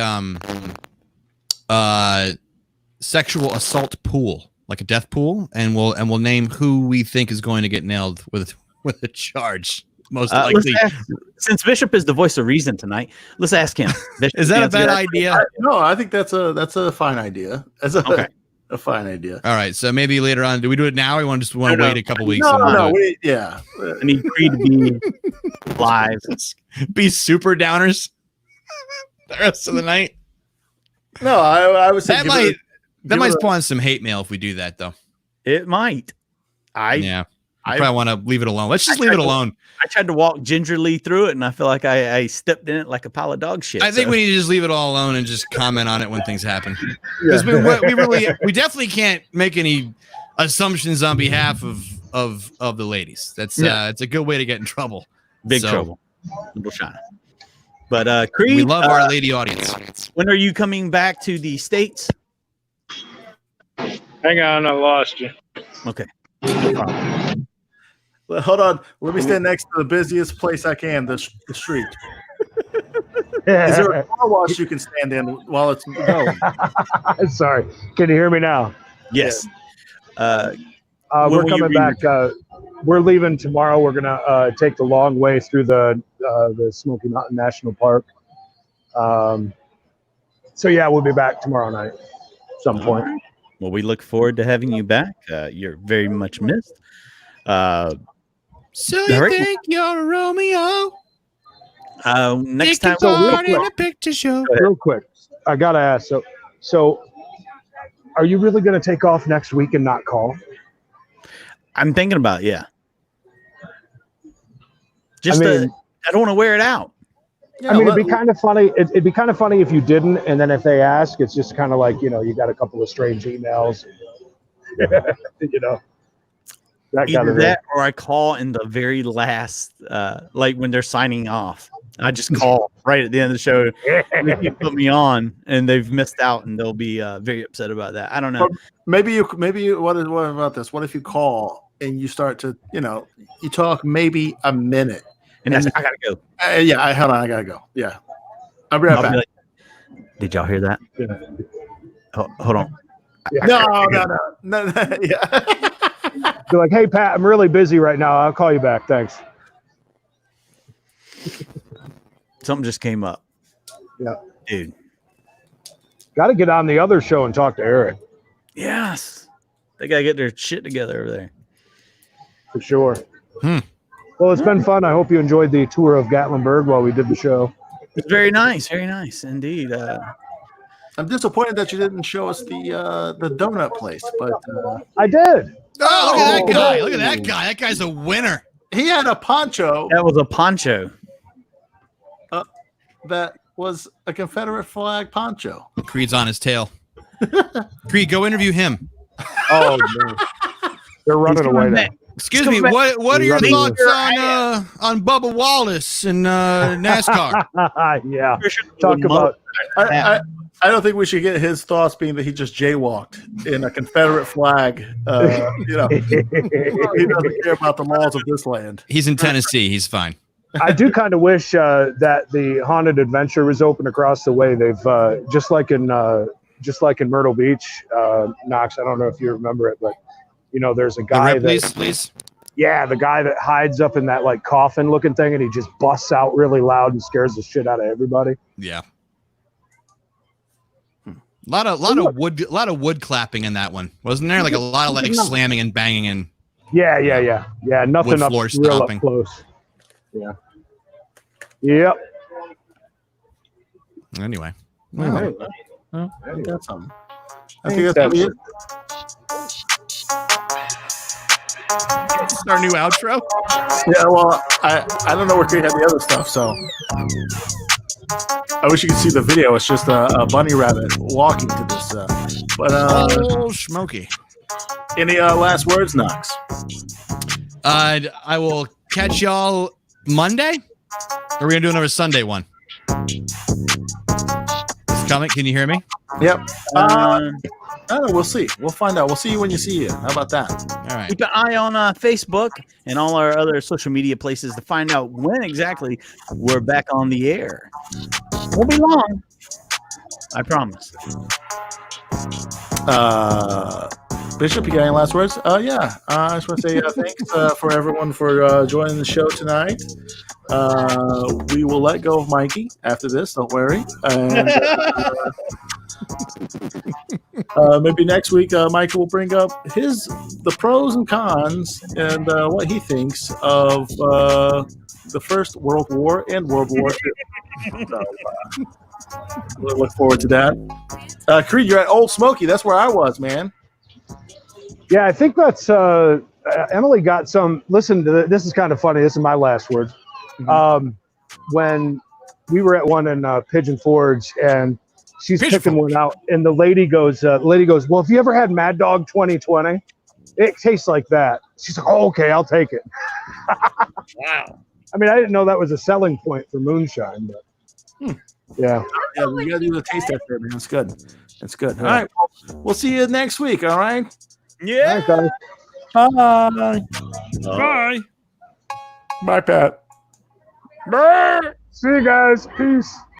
sexual assault pool, like a death pool, and we'll name who we think is going to get nailed with a charge most likely? Since Bishop is the voice of reason tonight, let's ask him. Bishop, is that a bad idea? No, I think that's a fine idea. That's a fine idea. All right, so maybe later on, do we do it now? Or we want to wait a couple weeks? No, I need Creed to be live. Be super downers the rest of the night. No, I would say that might spawn some hate mail if we do that, though. It might. I probably want to leave it alone. Let's just leave it alone. I tried to walk gingerly through it, and I feel like I stepped in it like a pile of dog shit. I think we need to just leave it all alone and just comment on it when things happen. Because we definitely can't make any assumptions on behalf of the ladies. That's it's a good way to get in trouble. Big trouble. Little shine. But Creed, we love our lady audience. When are you coming back to the States? Hang on, I lost you. Okay. Well, hold on. Let me stand next to the busiest place I can, the street. Is there a car wash you can stand in while it's going? Sorry. Can you hear me now? Yes. We're coming back. We're leaving tomorrow. We're gonna take the long way through the Smoky Mountain National Park. So yeah, we'll be back tomorrow night at some point. Well, we look forward to having you back. You're very much missed. So you think you're a Romeo? Next time, in a picture show. Real quick, I gotta ask. So, are you really gonna take off next week and not call? I'm thinking about it, yeah. I don't want to wear it out. Yeah, I mean, it'd be kind of funny. It'd be kind of funny if you didn't, and then if they ask, it's just kind of like, you got a couple of strange emails. Either that or I call in the very last, like when they're signing off. I just call right at the end of the show. If you put me on and they've missed out, and they'll be very upset about that. I don't know. Maybe what about this? What if you call and you start to, you talk maybe a minute, and that's, I gotta go. Hold on, I gotta go. Yeah, I'll be right back. Like, did y'all hear that? Yeah. Hold on. No. Yeah. They're like, hey, Pat, I'm really busy right now. I'll call you back. Thanks. Something just came up. Yeah. Dude. Got to get on the other show and talk to Eric. Yes. They got to get their shit together over there. For sure. Well, it's been fun. I hope you enjoyed the tour of Gatlinburg while we did the show. It's very nice. Very nice indeed. I'm disappointed that you didn't show us the donut place, but I did. Oh, look at that guy. Look at that guy. That guy's a winner. He had a poncho. That was a poncho. That was a Confederate flag poncho. Creed's on his tail. Creed, go interview him. Oh, no. They're running away now. Excuse me. What are your thoughts on Bubba Wallace and NASCAR? Yeah. Talk about. I don't think we should get his thoughts being that he just jaywalked in a Confederate flag. He doesn't care about the laws of this land. He's in Tennessee. He's fine. I do kind of wish that the Haunted Adventure was open across the way. They've just like in Myrtle Beach, Knox. I don't know if you remember it, but there's a guy please. Yeah, the guy that hides up in that like coffin looking thing and he just busts out really loud and scares the shit out of everybody. Yeah. A lot of wood clapping in that one, wasn't there? Like a lot of like slamming and banging and Yeah. Nothing wood up floor real up stomping. close. Yeah. Yep. Anyway. Well, I got something. I think that's gonna be it. It's our new outro. Yeah, well, I don't know where Kate had the other stuff, so I wish you could see the video. It's just a bunny rabbit walking to this. Oh, Smokey. Any last words, Knox? I will catch y'all Monday. Or are we gonna do another Sunday one? It's coming. Can you hear me? Yep. I don't know. We'll see. We'll find out. We'll see you when you see you. How about that? All right. Keep an eye on Facebook and all our other social media places to find out when exactly we're back on the air. Won't be long. I promise. Bishop, you got any last words? Yeah. I just want to say thanks for everyone for joining the show tonight. We will let go of Mikey after this. Don't worry. And, maybe next week, Mikey will bring up the pros and cons and what he thinks of the First World War and World War II. So, we'll look forward to that. Creed, you're at Old Smoky. That's where I was, man. Yeah, I think that's Emily got some. Listen to this is kind of funny. This is my last words. When we were at one in Pigeon Forge, and she's picking one out, and the lady goes, "Well, have you ever had Mad Dog 2020? It tastes like that." She's like, "Oh, okay, I'll take it." Wow. I mean, I didn't know that was a selling point for moonshine, but yeah. Yeah, we got to do the taste test there, man. That's good. That's good. All right. Well, we'll see you next week. All right. Yeah. All right, guys. Bye. Bye. Bye, Pat. See you guys. Peace.